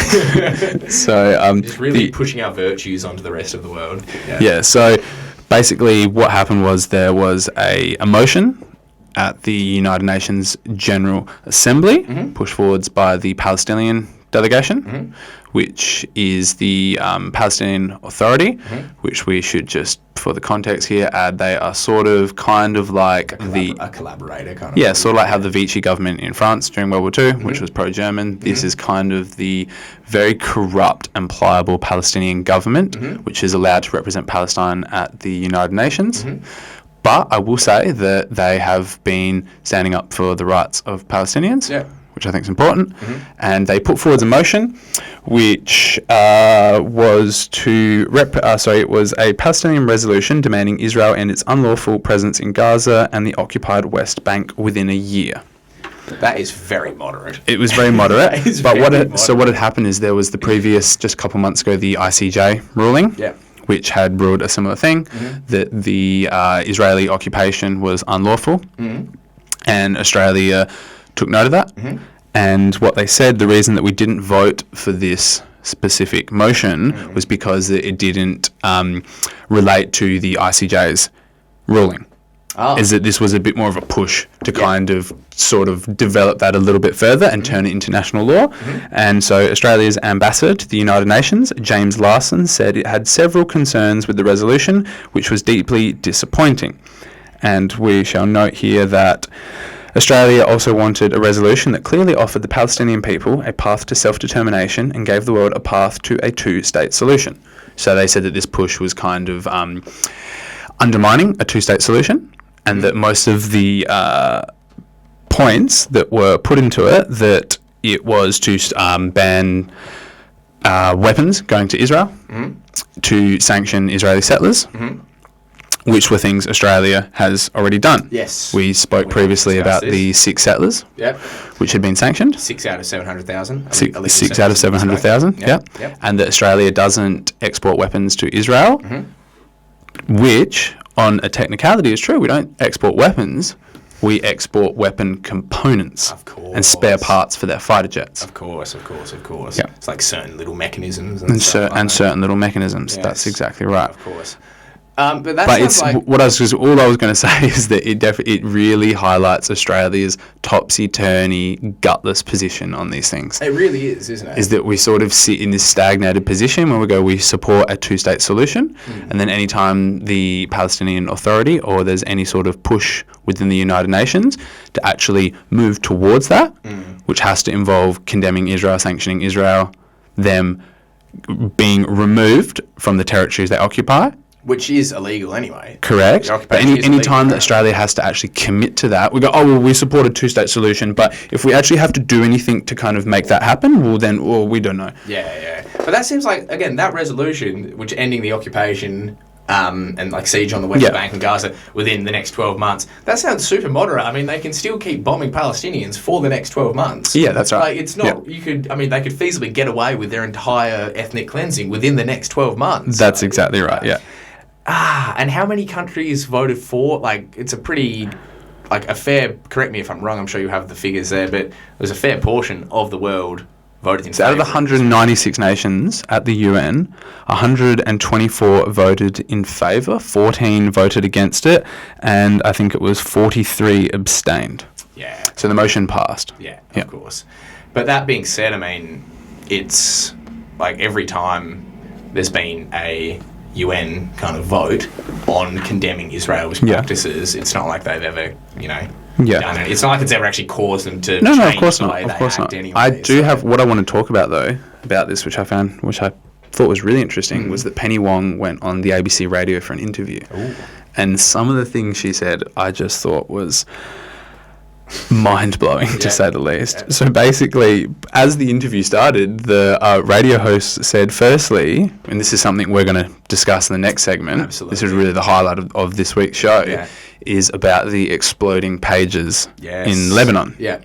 So, just really pushing our virtues onto the rest of the world. Yeah, so basically what happened was there was a motion at the United Nations General Assembly, pushed forwards by the Palestinian delegation, which is the Palestinian Authority, which we should just, for the context here, add they are sort of kind of like a collaborator kind of. Yeah, sort of like how the Vichy government in France during World War II, which was pro-German. This is kind of the very corrupt and pliable Palestinian government, which is allowed to represent Palestine at the United Nations. But I will say that they have been standing up for the rights of Palestinians. Which I think is important, and they put forward a motion, which was it was a Palestinian resolution demanding Israel end its unlawful presence in Gaza and the occupied West Bank within a year. That is very moderate. It was very moderate. So what had happened is there was the previous, just a couple months ago, the ICJ ruling. Which had ruled a similar thing, that the Israeli occupation was unlawful, and Australia took note of that. And what they said, the reason that we didn't vote for this specific motion was because it didn't relate to the ICJ's ruling. Is that this was a bit more of a push to kind of sort of develop that a little bit further and turn it into national law. And so Australia's ambassador to the United Nations, James Larson, said it had several concerns with the resolution, which was deeply disappointing. And we shall note here that Australia also wanted a resolution that clearly offered the Palestinian people a path to self-determination and gave the world a path to a two-state solution. So they said that this push was kind of undermining a two-state solution, and that most of the points that were put into it, that it was to ban weapons going to Israel, to sanction Israeli settlers, which were things Australia has already done. Yes. We spoke previously about the 6 settlers, which had been sanctioned. 6 out of 700,000. 6 out of 700,000, and that Australia doesn't export weapons to Israel, which, on a technicality, is true. We don't export weapons. We export weapon components and spare parts for their fighter jets. Of course. Yeah. It's like certain little mechanisms. Certain little mechanisms. Yes. That's exactly right. Of course. But it's like all I was going to say is that it really highlights Australia's topsy-turvy, gutless position on these things. It really is, isn't it? Is that we sort of sit in this stagnated position where we support a two-state solution, and then anytime the Palestinian Authority or there's any sort of push within the United Nations to actually move towards that, which has to involve condemning Israel, sanctioning Israel, them being removed from the territories they occupy. Which is illegal anyway. Correct. But any time that Australia has to actually commit to that, we go, we support a two-state solution, but if we actually have to do anything to kind of make that happen, we don't know. Yeah. But that seems like, again, that resolution, which ending the occupation and like siege on the West Bank and Gaza within the next 12 months, that sounds super moderate. I mean, they can still keep bombing Palestinians for the next 12 months. Yeah, that's right. Like, it's not, they could feasibly get away with their entire ethnic cleansing within the next 12 months. That's exactly right, yeah. And how many countries voted for? Like, it's a pretty, a fair, correct me if I'm wrong, I'm sure you have the figures there, but there's a fair portion of the world voted in favour. Out of the 196 nations at the UN, 124 voted in favour, 14 voted against it, and I think it was 43 abstained. Yeah. So the motion passed. Yeah, of course. But that being said, I mean, it's like every time there's been a UN kind of vote on condemning Israel's practices, it's not like they've ever, done it. It's not like it's ever actually caused them to change of course the not. way Of they course act not. anyway. I do have what I want to talk about though about this, which I thought was really interesting, was that Penny Wong went on the ABC radio for an interview, and some of the things she said I just thought was mind-blowing, to say the least. Yeah. So basically, as the interview started, the radio host said, firstly, and this is something we're going to discuss in the next segment, this is really the highlight of this week's show, is about the exploding pages in Lebanon. Yeah.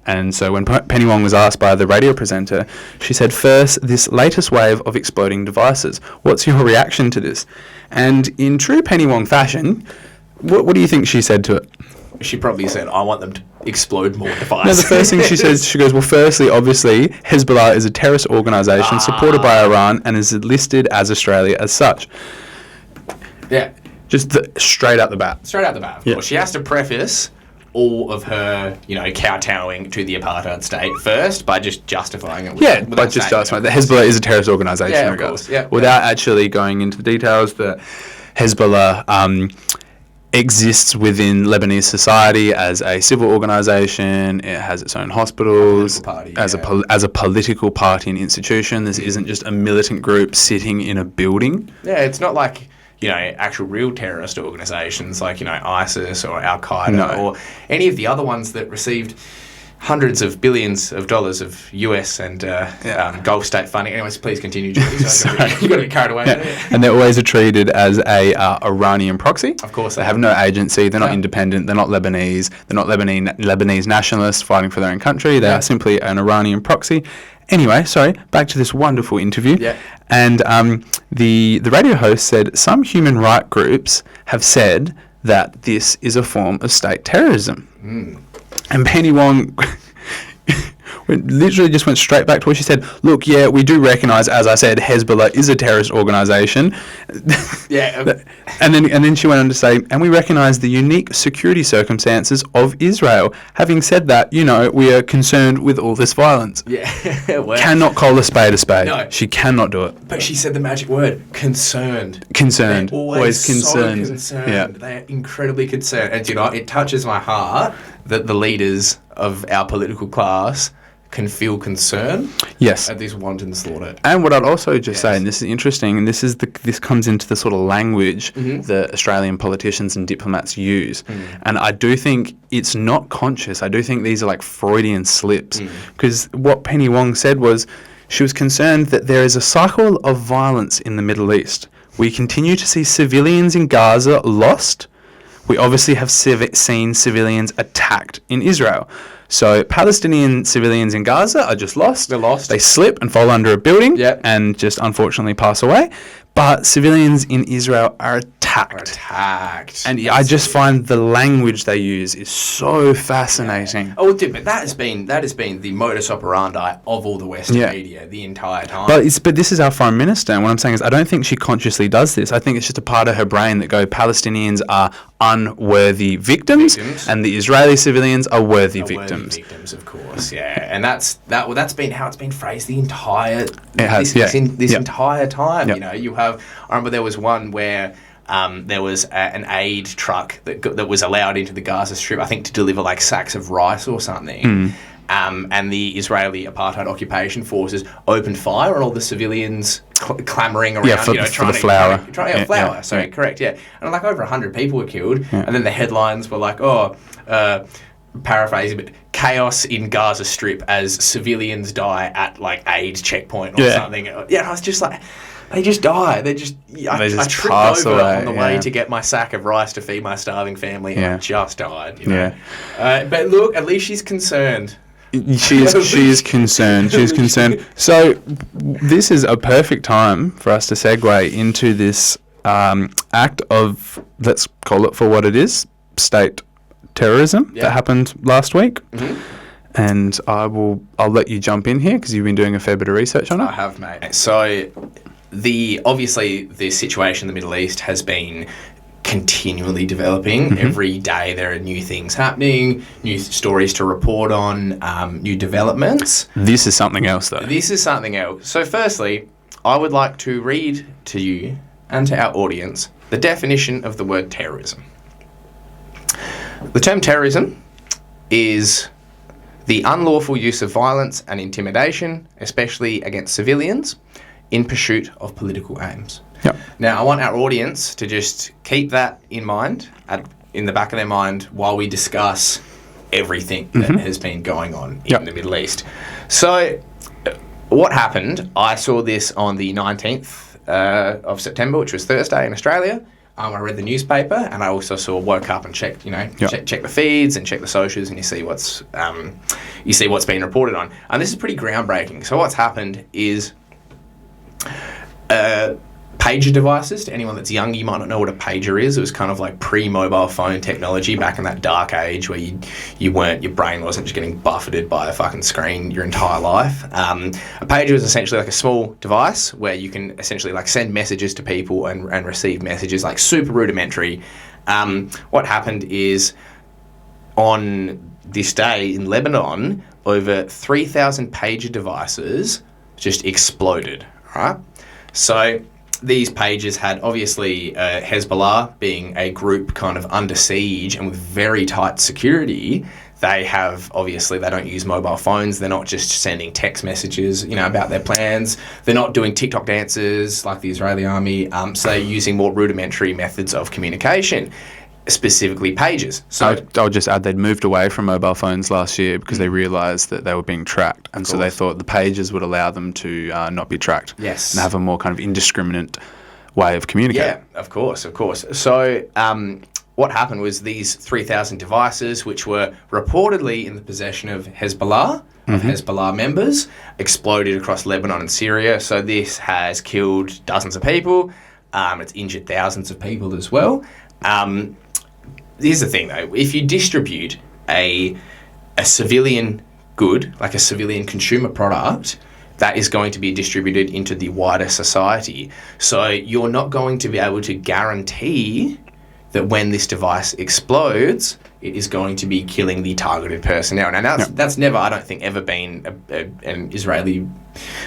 And so when Penny Wong was asked by the radio presenter, she said, "First, this latest wave of exploding devices. What's your reaction to this?" And in true Penny Wong fashion, what do you think she said to it? She probably said, "I want them to explode more devices." No, the first thing she says, she goes, "Well, firstly, obviously, Hezbollah is a terrorist organisation supported by Iran and is listed as Australia as such." Yeah. Just straight out the bat. Straight out the bat, of course. She has to preface all of her, kowtowing to the apartheid state first by just justifying it. By just justifying that Hezbollah is a terrorist organisation, of course. Yeah, without actually going into the details that Hezbollah exists within Lebanese society as a civil organisation. It has its own hospitals, as a political party and institution. This isn't just a militant group sitting in a building. Yeah, it's not like actual real terrorist organisations like, ISIS or Al-Qaeda or any of the other ones that received hundreds of billions of dollars of US and Gulf state funding. Anyways, please continue, Jordie. You've got to be carried away. And they're always treated as a Iranian proxy. Of course. They have no agency. They're not independent. They're not Lebanese. They're not Lebanese nationalists fighting for their own country. They are simply an Iranian proxy. Anyway, back to this wonderful interview. Yeah. And the radio host said some human rights groups have said that this is a form of state terrorism. And Penny Wong literally just went straight back to what she said. Look, yeah, we do recognise, as I said, Hezbollah is a terrorist organisation. Yeah. And then she went on to say, and we recognise the unique security circumstances of Israel. Having said that, we are concerned with all this violence. Yeah. Well, cannot call a spade a spade. No. She cannot do it. But she said the magic word, concerned. Concerned. They're always concerned. So concerned. Yeah. They're incredibly concerned. And, it touches my heart that the leaders of our political class can feel concern at this wanton slaughter. And what I'd also just say, and this is interesting, and this comes into the sort of language that Australian politicians and diplomats use. And I do think it's not conscious. I do think these are like Freudian slips. Because what Penny Wong said was she was concerned that there is a cycle of violence in the Middle East. We continue to see civilians in Gaza lost. We obviously have seen civilians attacked in Israel. So Palestinian civilians in Gaza are just lost. They're lost. They slip and fall under a building and just unfortunately pass away. But civilians in Israel are attacked. And I just find the language they use is so fascinating. Yeah. Oh, dude, but that has been the modus operandi of all the Western media the entire time. But this is our foreign minister, and what I'm saying is I don't think she consciously does this. I think it's just a part of her brain that Palestinians are unworthy victims. And the Israeli civilians are worthy victims. Victims, of course, yeah. And that's been how it's been phrased the entire entire time. Yep. I remember there was one where there was an aid truck that was allowed into the Gaza Strip, I think, to deliver like sacks of rice or something. And the Israeli apartheid occupation forces opened fire on all the civilians clamouring around, for the flour. Correct, yeah. And like over 100 people were killed. Yeah. And then the headlines were like, paraphrasing, but chaos in Gaza Strip as civilians die at like aid checkpoint or something. Yeah, I was just like, they just die. I tripped over on the way to get my sack of rice to feed my starving family and I just died. But look, at least she's concerned. She is concerned. She is concerned. So this is a perfect time for us to segue into this act of, let's call it for what it is, state terrorism that happened last week. And I'll let you jump in here because you've been doing a fair bit of research on it. I have, mate. So obviously the situation in the Middle East has been continually developing. Every day there are new things happening, new stories to report on, new developments. This is something else, though. This is something else. So firstly, I would like to read to you and to our audience the definition of the word terrorism. The term terrorism is the unlawful use of violence and intimidation, especially against civilians, in pursuit of political aims. Yep. Now, I want our audience to just keep that in mind, in the back of their mind, while we discuss everything that has been going on in the Middle East. So, what happened? I saw this on the 19th of September, which was Thursday in Australia. I read the newspaper, and I also woke up and checked, check the feeds and check the socials, and you see what's been reported on. And this is pretty groundbreaking. So what's happened is pager devices. To anyone that's young, you might not know what a pager is. It was kind of like pre-mobile phone technology back in that dark age where your brain wasn't just getting buffeted by a fucking screen your entire life. A pager is essentially like a small device where you can essentially like send messages to people and receive messages, like super rudimentary. What happened is on this day in Lebanon, over 3,000 pager devices just exploded, right? So these pages had obviously Hezbollah being a group kind of under siege and with very tight security. They don't use mobile phones. They're not just sending text messages, about their plans. They're not doing TikTok dances like the Israeli army. So they're using more rudimentary methods of communication, specifically pages. So I'll just add they'd moved away from mobile phones last year because they realised that they were being tracked, and so they thought the pages would allow them to not be tracked. Yes, and have a more kind of indiscriminate way of communicating. Yeah, of course. So what happened was these 3,000 devices, which were reportedly in the possession of Hezbollah, of Hezbollah members, exploded across Lebanon and Syria. So this has killed dozens of people. It's injured thousands of people as well. Here's the thing, though. If you distribute a civilian good, like a civilian consumer product, that is going to be distributed into the wider society. So you're not going to be able to guarantee that when this device explodes, it is going to be killing the targeted personnel. Now, that's never, I don't think, ever been an Israeli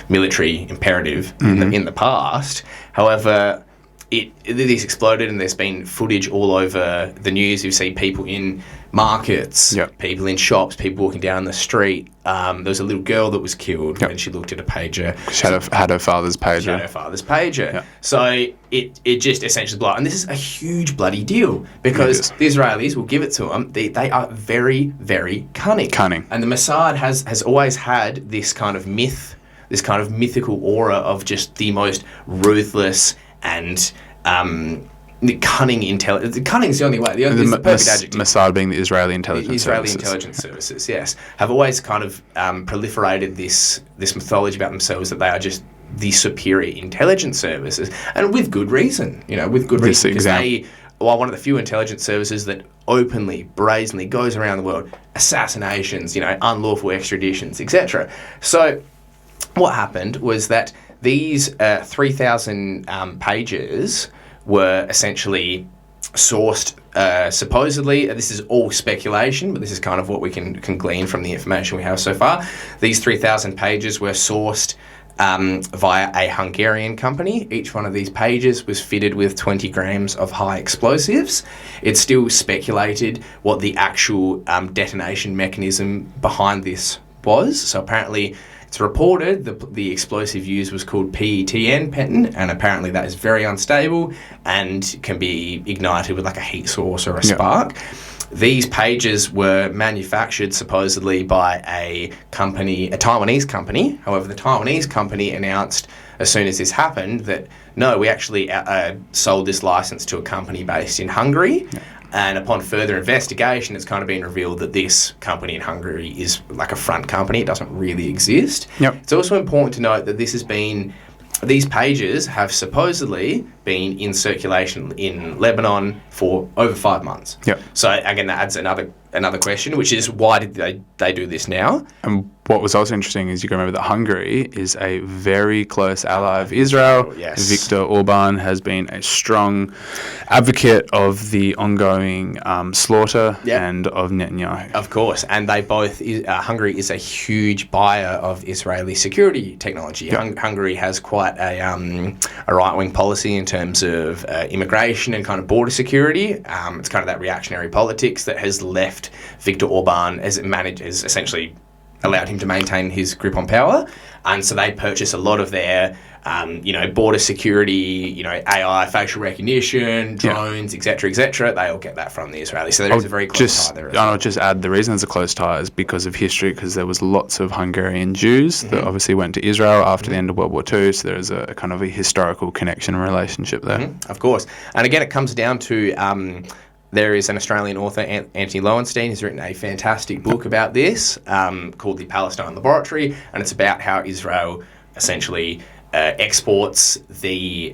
military imperative in the past. However, this exploded, and there's been footage all over the news. You see people in markets, people in shops, people walking down the street. There was a little girl that was killed when she looked at a pager. She had her father's pager. Yep. So it just essentially blew up. And this is a huge bloody deal because the Israelis will give it to them. They are very, very cunning. And the Mossad has always had this kind of myth, this kind of mythical aura of just the most ruthless and the cunning intelligence. Cunning is the only way. The perfect adjective. Mossad being the Israeli intelligence services. Intelligence services, yes, have always kind of proliferated this mythology about themselves that they are just the superior intelligence services, and with good reason. With good reason, because they are one of the few intelligence services that openly, brazenly goes around the world, assassinations, unlawful extraditions, etc. So what happened was that these 3,000 pages were essentially sourced, supposedly, this is all speculation, but this is kind of what we can glean from the information we have so far. These 3,000 pages were sourced via a Hungarian company. Each one of these pages was fitted with 20 grams of high explosives. It's still speculated what the actual detonation mechanism behind this was. So apparently, it's reported the explosive used was called PETN, and apparently that is very unstable and can be ignited with like a heat source or a spark. These pages were manufactured supposedly by a Taiwanese company. However, the Taiwanese company announced as soon as this happened that, no, we actually sold this license to a company based in Hungary. And upon further investigation, it's kind of been revealed that this company in Hungary is like a front company. It doesn't really exist. It's also important to note that these pages have supposedly been in circulation in Lebanon for over 5 months. So again, that adds another question, which is why did they do this now? And what was also interesting is you can remember that Hungary is a very close ally of Israel. Viktor Orban has been a strong advocate of the ongoing slaughter and of Netanyahu. Of course, and they both. Hungary is a huge buyer of Israeli security technology. Hungary has quite a right-wing policy in terms of immigration and kind of border security. It's kind of that reactionary politics that has left Viktor Orban as essentially allowed him to maintain his grip on power, and so they purchase a lot of their border security, AI, facial recognition, drones, etc., they all get that from the Israelis. So there is a very close tie there. I'll just add the reason there's a close tie is because of history, because there was lots of Hungarian Jews that obviously went to Israel after the end of World War II, so there is a kind of a historical connection and relationship there. Of course. And again, it comes down to... there is an Australian author, Anthony Lowenstein, who's written a fantastic book about this called The Palestine Laboratory, and it's about how Israel essentially exports the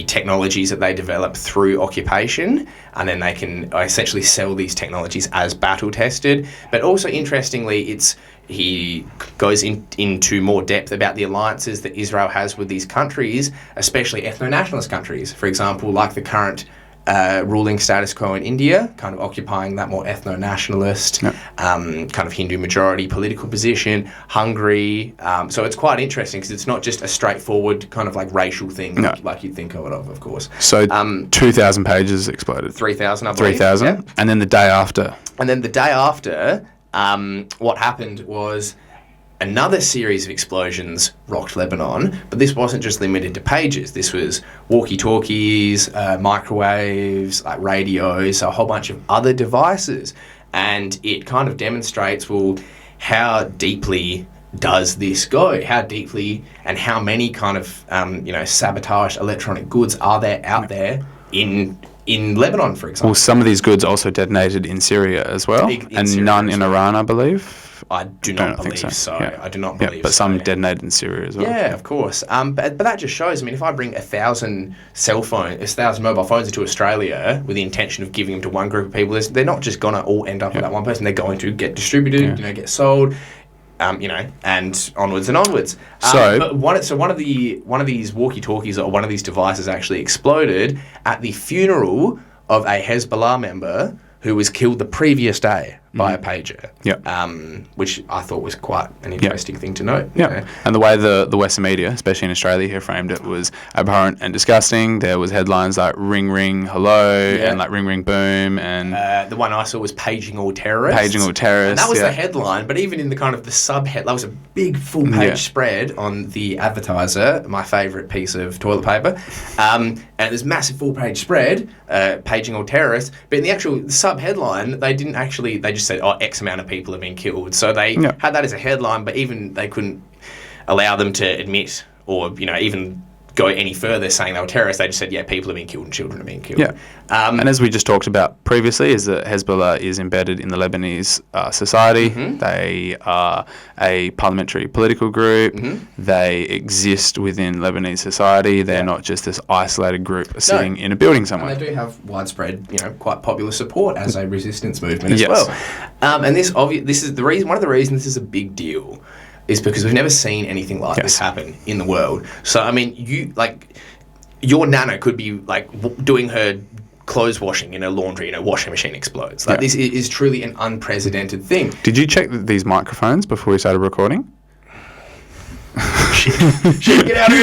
technologies that they develop through occupation, and then they can essentially sell these technologies as battle-tested. But also, interestingly, he goes into more depth about the alliances that Israel has with these countries, especially ethno-nationalist countries. For example, like the current ruling status quo in India, kind of occupying that more ethno-nationalist, kind of Hindu majority political position. Hungary. So it's quite interesting because it's not just a straightforward kind of like racial thing like you'd think of course. So 2,000 pages exploded. 3,000, I believe. 3,000. Yeah. And then the day after. What happened was another series of explosions rocked Lebanon, but this wasn't just limited to pages. This was walkie-talkies, microwaves, like radios, a whole bunch of other devices. And it kind of demonstrates, how deeply does this go? How deeply and how many kind of, sabotaged electronic goods are there out there in Lebanon, for example? Well, some of these goods also detonated in Syria as well, and Syria none in Iran, I believe. I do not believe so. Yeah. I do not believe so. But some detonated in Syria as well. Yeah, of course. But that just shows, if I bring 1,000 mobile phones into Australia with the intention of giving them to one group of people, they're not just going to all end up with that one person. They're going to get distributed, get sold, and onwards and onwards. But one of these walkie-talkies or one of these devices actually exploded at the funeral of a Hezbollah member who was killed the previous day by a pager. Which I thought was quite an interesting thing to note. And the way the Western media, especially in Australia here, framed it was abhorrent and disgusting. There was headlines like ring ring hello and like ring ring boom, and the one I saw was paging all terrorists. And that was the headline, but even in the kind of the subhead, that was a big full page spread on the Advertiser, my favourite piece of toilet paper. And there's massive full page spread, paging all terrorists, but in the actual sub-headline, they just said, X amount of people have been killed. So they had that as a headline, but even they couldn't allow them to admit or, even go any further saying they were terrorists. They just said, people have been killed and children have been killed. And as we just talked about previously, is that Hezbollah is embedded in the Lebanese society. They are a parliamentary political group. They exist within Lebanese society. They're not just this isolated group sitting in a building somewhere. And they do have widespread, quite popular support as a resistance movement as well. And this is the reason. One of the reasons this is a big deal is because we've never seen anything like this happen in the world. So, your nana could be, doing her clothes washing in her laundry and her washing machine explodes. This is truly an unprecedented thing. Did you check these microphones before we started recording? Shit, get out of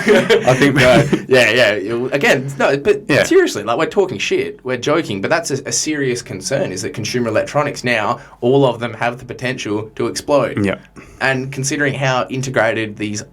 here! I think no. Again, no, but seriously, we're talking shit, we're joking, but that's a serious concern. Is that consumer electronics now, all of them have the potential to explode. And considering how integrated these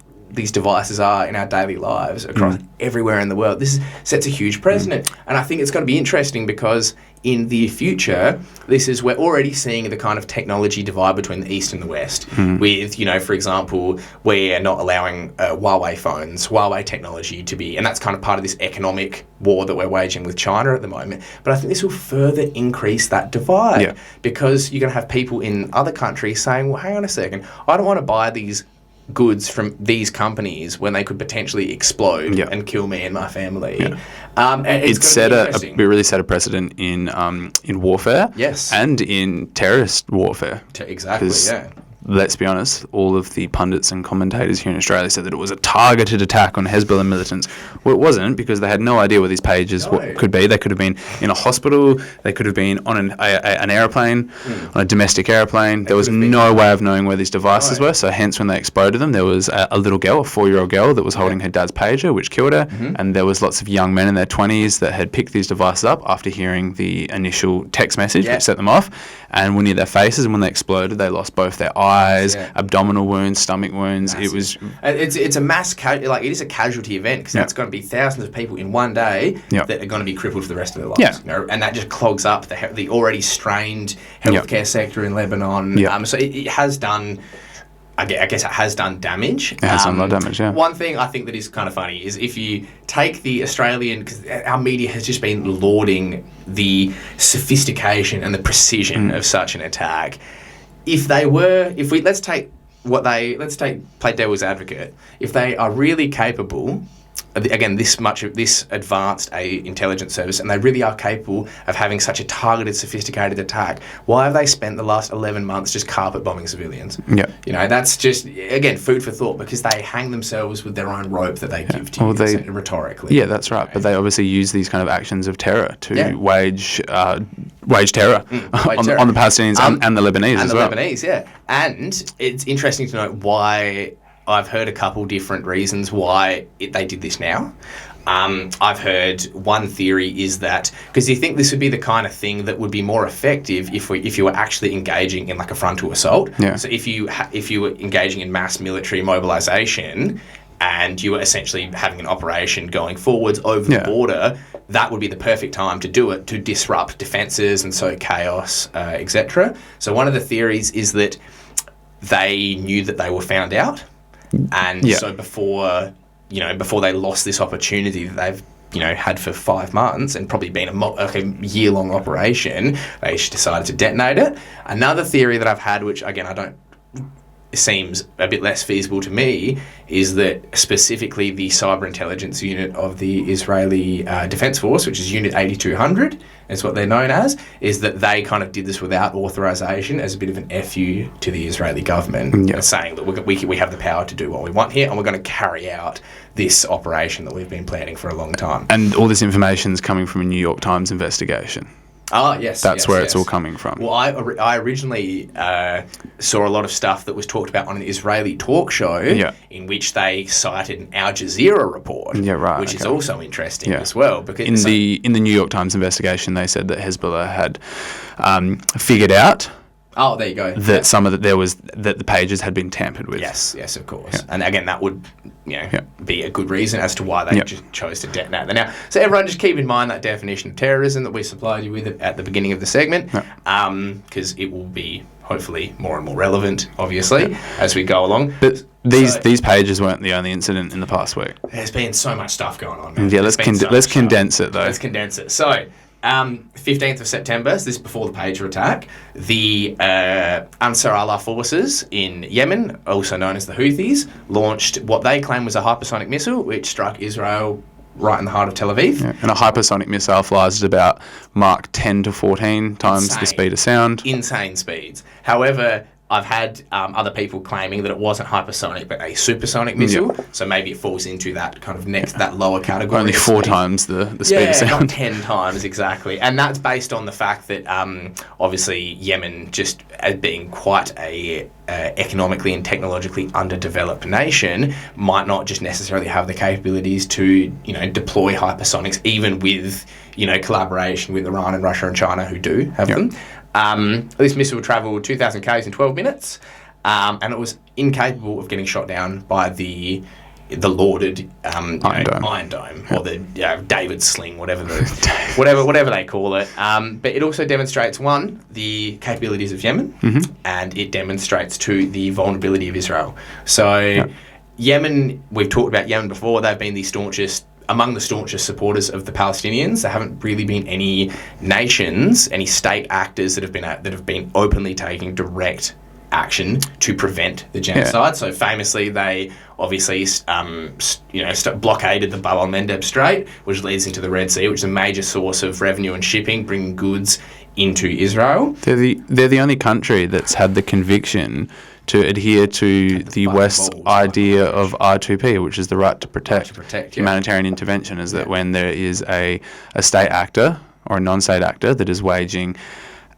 devices are in our daily lives across everywhere in the world, this sets a huge precedent. And I think it's going to be interesting because in the future, we're already seeing the kind of technology divide between the East and the West. With, for example, we're not allowing Huawei phones, Huawei technology to be, and that's kind of part of this economic war that we're waging with China at the moment. But I think this will further increase that divide because you're going to have people in other countries saying, well, hang on a second, I don't want to buy these goods from these companies when they could potentially explode and kill me and my family. And it really set a precedent in warfare, and in terrorist warfare. Exactly. Let's be honest, all of the pundits and commentators here in Australia said that it was a targeted attack on Hezbollah militants. Well, it wasn't, because they had no idea where these pages could be. They could have been in a hospital. They could have been on an airplane, on a domestic airplane. There was no way of knowing where these devices were. So hence, when they exploded them, there was a little girl, a 4-year-old girl, that was holding her dad's pager, which killed her. And there was lots of young men in their 20s that had picked these devices up after hearing the initial text message, which set them off, and were near their faces. And when they exploded, they lost both their eyes eyes, abdominal wounds, stomach wounds. Massive. It was. It's a mass it is a casualty event because that's going to be thousands of people in one day that are going to be crippled for the rest of their lives. You know? And that just clogs up the already strained healthcare sector in Lebanon. So it has done. I guess it has done damage. It has done a lot of damage, One thing I think that is kind of funny is if you take the Australian, because our media has just been lauding the sophistication and the precision of such an attack. Let's play devil's advocate. If they are really capable, again, this advanced intelligence service, and they really are capable of having such a targeted, sophisticated attack, why have they spent the last 11 months just carpet bombing civilians? Yeah. You know, that's just, again, food for thought, because they hang themselves with their own rope that they give to you rhetorically. Yeah, that's right. But they obviously use these kind of actions of terror to wage terror on the Palestinians and the Lebanese as well. And the Lebanese, And it's interesting to note why. I've heard a couple different reasons why they did this now. I've heard one theory is that because you think this would be the kind of thing that would be more effective if you were actually engaging in like a frontal assault. Yeah. So if you were engaging in mass military mobilization and you were essentially having an operation going forwards over the border, that would be the perfect time to do it, to disrupt defenses and sow chaos, etc. So one of the theories is that they knew that they were found out. And so before they lost this opportunity that they've had for 5 months and probably been a year-long operation, they just decided to detonate it. Another theory that I've had, which again seems a bit less feasible to me, is that specifically the cyber intelligence unit of the Israeli Defense Force, which is Unit 8200, is what they're known as, is that they kind of did this without authorization as a bit of an FU to the Israeli government, saying that we have the power to do what we want here and we're going to carry out this operation that we've been planning for a long time. And all this information is coming from a New York Times investigation. Oh, yes. That's where it's all coming from. Well, I originally saw a lot of stuff that was talked about on an Israeli talk show in which they cited an Al Jazeera report, which is also interesting as well. Because in the New York Times investigation, they said that Hezbollah had figured out Oh, there you go. That some of that the pages had been tampered with. Yes, of course. Yeah. And again, that would be a good reason as to why they just chose to detonate them. Now, so everyone just keep in mind that definition of terrorism that we supplied you with at the beginning of the segment, because it will be hopefully more and more relevant, obviously, as we go along. But these pages weren't the only incident in the past week. There's been so much stuff going on, man. Yeah, let's condense it, though. Let's condense it. So, 15th of September, so this is before the pager attack, the Ansar Allah forces in Yemen, also known as the Houthis, launched what they claim was a hypersonic missile, which struck Israel right in the heart of Tel Aviv. Yeah. And a hypersonic missile flies at about Mach 10 to 14 times the speed of sound. Insane speeds. However, I've had other people claiming that it wasn't hypersonic, but a supersonic missile. Yeah. So maybe it falls into that kind of that lower category. Only 4 times the speed of sound. Not 10 times exactly. And that's based on the fact that obviously Yemen, just as being quite a economically and technologically underdeveloped nation, might not just necessarily have the capabilities to deploy hypersonics, even with collaboration with Iran and Russia and China, who do have them. This missile travelled 2,000 k's in 12 minutes, and it was incapable of getting shot down by the lauded Iron Dome or the David Sling, whatever they call it. But it also demonstrates, one, the capabilities of Yemen, and it demonstrates, two, the vulnerability of Israel. So Yemen, we've talked about Yemen before. They've been among the staunchest supporters of the Palestinians. There haven't really been any nations, any state actors that have been openly taking direct action to prevent the genocide. Yeah. So famously, they obviously blockaded the Bab el-Mandeb Strait, which leads into the Red Sea, which is a major source of revenue and shipping, bringing goods into Israel. They're the only country that's had the conviction to adhere to the West's idea of R2P, which is the right to protect. Humanitarian intervention is that when there is a state actor or a non-state actor that is waging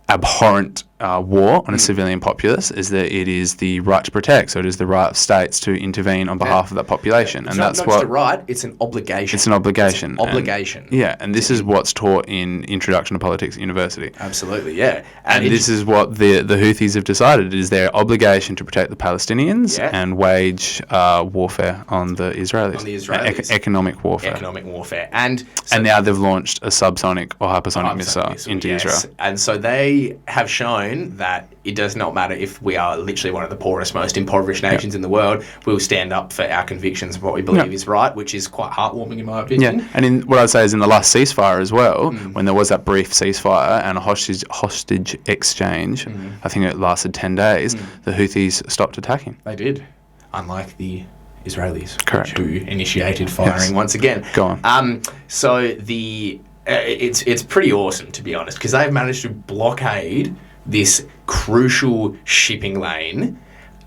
abhorrent war on a civilian populace is that it is the right to protect. So it is the right of states to intervene on behalf of that population. It's and not, that's not what just a right, it's an obligation. It's an obligation. It's an obligation. And this is what's taught in Introduction to Politics at university. Absolutely, yeah. And this is what the Houthis have decided. It is their obligation to protect the Palestinians and wage warfare on the Israelis. Economic warfare. Economic warfare. And now they've launched a subsonic or hypersonic missile into Israel. And so they have shown that it does not matter if we are literally one of the poorest, most impoverished nations in the world. We'll stand up for our convictions of what we believe is right, which is quite heartwarming in my opinion. Yeah, and in what I'd say is in the last ceasefire as well, when there was that brief ceasefire and a hostage exchange, I think it lasted 10 days, the Houthis stopped attacking. They did, unlike the Israelis, correct, who initiated firing once again. Go on. So it's pretty awesome, to be honest, because they've managed to blockade this crucial shipping lane.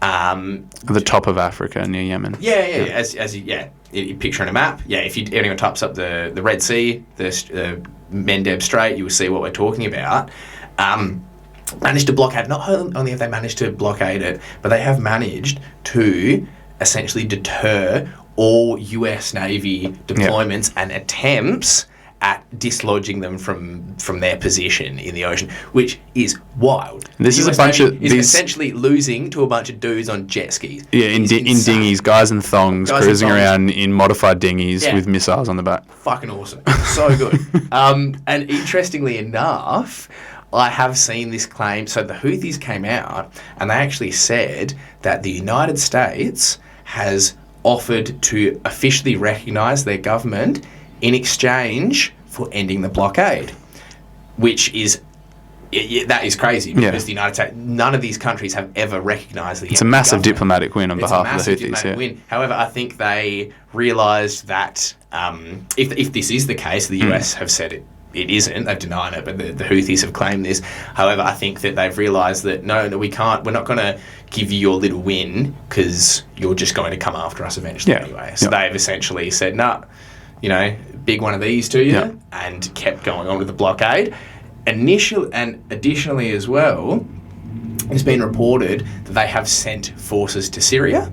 At the top of Africa, near Yemen. You picture on a map. Yeah, if anyone types up the Red Sea, the Mendeb Strait, you will see what we're talking about. Managed to blockade. Not only have they managed to blockade it, but they have managed to essentially deter all US Navy deployments and attempts at dislodging them from their position in the ocean, which is wild. This is a bunch of is essentially losing to a bunch of dudes on jet skis. Yeah, in dinghies, guys in thongs, cruising around in modified dinghies with missiles on the back. Fucking awesome. So good. And interestingly enough, I have seen this claim. So the Houthis came out and they actually said that the United States has offered to officially recognise their government in exchange for ending the blockade, which is that is crazy because the United States, none of these countries have ever recognised the. It's a massive diplomatic win on behalf of the Houthis. Win. However, I think they realised that if this is the case, the US have said it isn't. They've denied it, but the Houthis have claimed this. However, I think that they've realised that no, we can't. We're not going to give you your little win because you're just going to come after us eventually anyway. So they've essentially said, nah, big one of these to you, and kept going on with the blockade. Additionally as well, it's been reported that they have sent forces to Syria.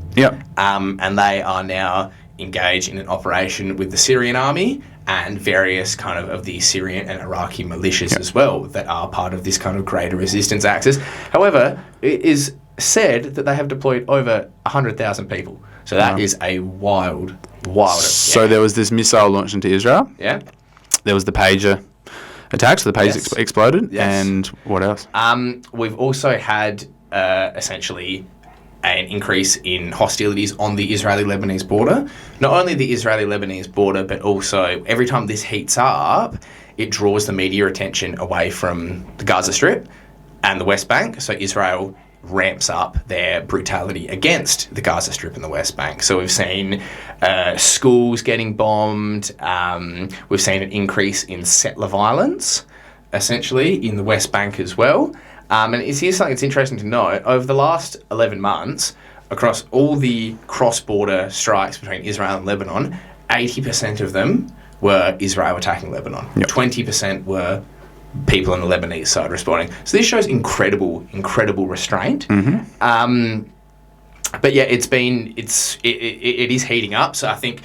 And they are now engaged in an operation with the Syrian army and various kind of the Syrian and Iraqi militias as well that are part of this kind of greater resistance axis. However, it is said that they have deployed over 100,000 people. So that is a wild. So there was this missile launched into Israel. Yeah. There was the pager attack, so the pager exploded. Yes. And what else? We've also had essentially an increase in hostilities on the Israeli-Lebanese border. Not only the Israeli-Lebanese border, but also every time this heats up, it draws the media attention away from the Gaza Strip and the West Bank. So Israel ramps up their brutality against the Gaza Strip and the West Bank. So we've seen schools getting bombed. We've seen an increase in settler violence, essentially, in the West Bank as well. And here's something that's interesting to note. Over the last 11 months, across all the cross-border strikes between Israel and Lebanon, 80% of them were Israel attacking Lebanon. 20% were people on the Lebanese side responding. So this shows incredible restraint. But yeah, it is heating up. So I think,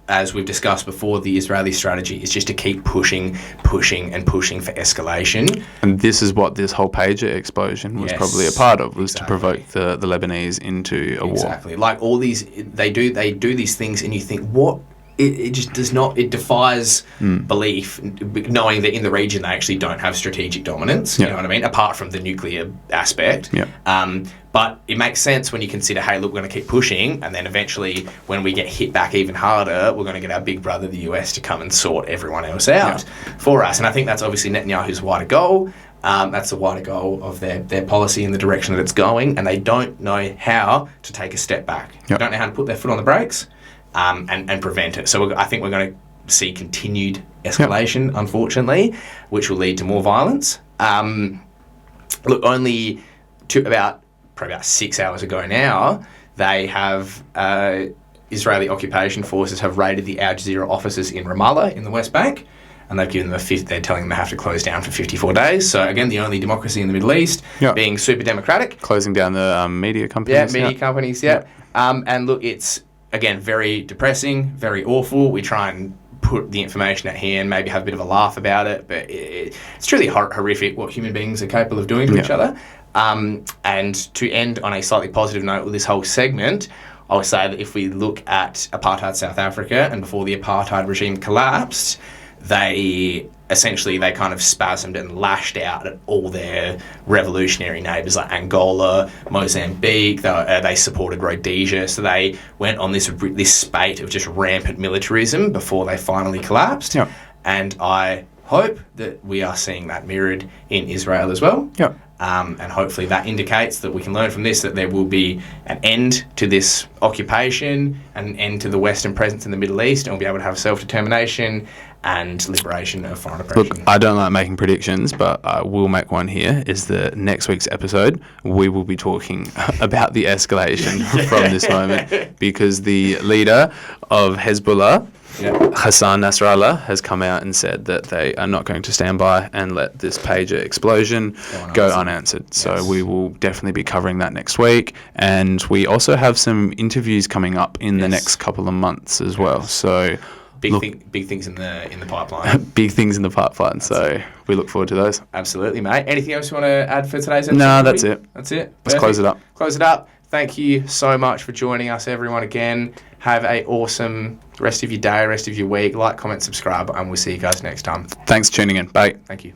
as we've discussed before, the Israeli strategy is just to keep pushing for escalation. And this is what this whole pager explosion was probably a part of, was to provoke the Lebanese into a war. Exactly. Like all these, they do these things, and you think, what? It just does not. It defies belief, knowing that in the region they actually don't have strategic dominance. You know what I mean? Apart from the nuclear aspect. But it makes sense when you consider, hey, look, we're going to keep pushing, and then eventually, when we get hit back even harder, we're going to get our big brother, the US, to come and sort everyone else out for us. And I think that's obviously Netanyahu's wider goal. That's the wider goal of their policy and the direction that it's going, and they don't know how to take a step back. They don't know how to put their foot on the brakes. And prevent it. So I think we're going to see continued escalation, unfortunately, which will lead to more violence. Look, only probably about 6 hours ago now, they have Israeli occupation forces have raided the Al Jazeera offices in Ramallah in the West Bank. and they've given them they're telling them they have to close down for 54 days. So again, the only democracy in the Middle East, being super democratic. Closing down the media companies. Yeah, media companies, and look, it's, again, very depressing, very awful. We try and put the information at hand, maybe have a bit of a laugh about it, but it's truly horrific what human beings are capable of doing to each other. And to end on a slightly positive note with this whole segment, I would say that if we look at apartheid South Africa, and before the apartheid regime collapsed, they kind of spasmed and lashed out at all their revolutionary neighbours like Angola, Mozambique. They supported Rhodesia, so they went on this spate of just rampant militarism before they finally collapsed. Yeah. And I hope that we are seeing that mirrored in Israel as well. Yeah. And hopefully that indicates that we can learn from this, that there will be an end to this occupation, an end to the Western presence in the Middle East, and we'll be able to have self-determination and liberation of foreign oppression. Look, I don't like making predictions, but I will make one here, is that next week's episode, we will be talking about the escalation from this moment, because the leader of Hezbollah, Hassan Nasrallah, has come out and said that they are not going to stand by and let this pager explosion go unanswered. Yes. So we will definitely be covering that next week. And we also have some interviews coming up in the next couple of months as well. So big things in the pipeline. Big things in the pipeline. So we look forward to those. Absolutely, mate. Anything else you want to add for today's episode? No, that's it. That's it. Let's close it up. Close it up. Thank you so much for joining us, everyone, again. Have a awesome rest of your day, rest of your week. Like, comment, subscribe, and we'll see you guys next time. Thanks for tuning in. Bye. Thank you.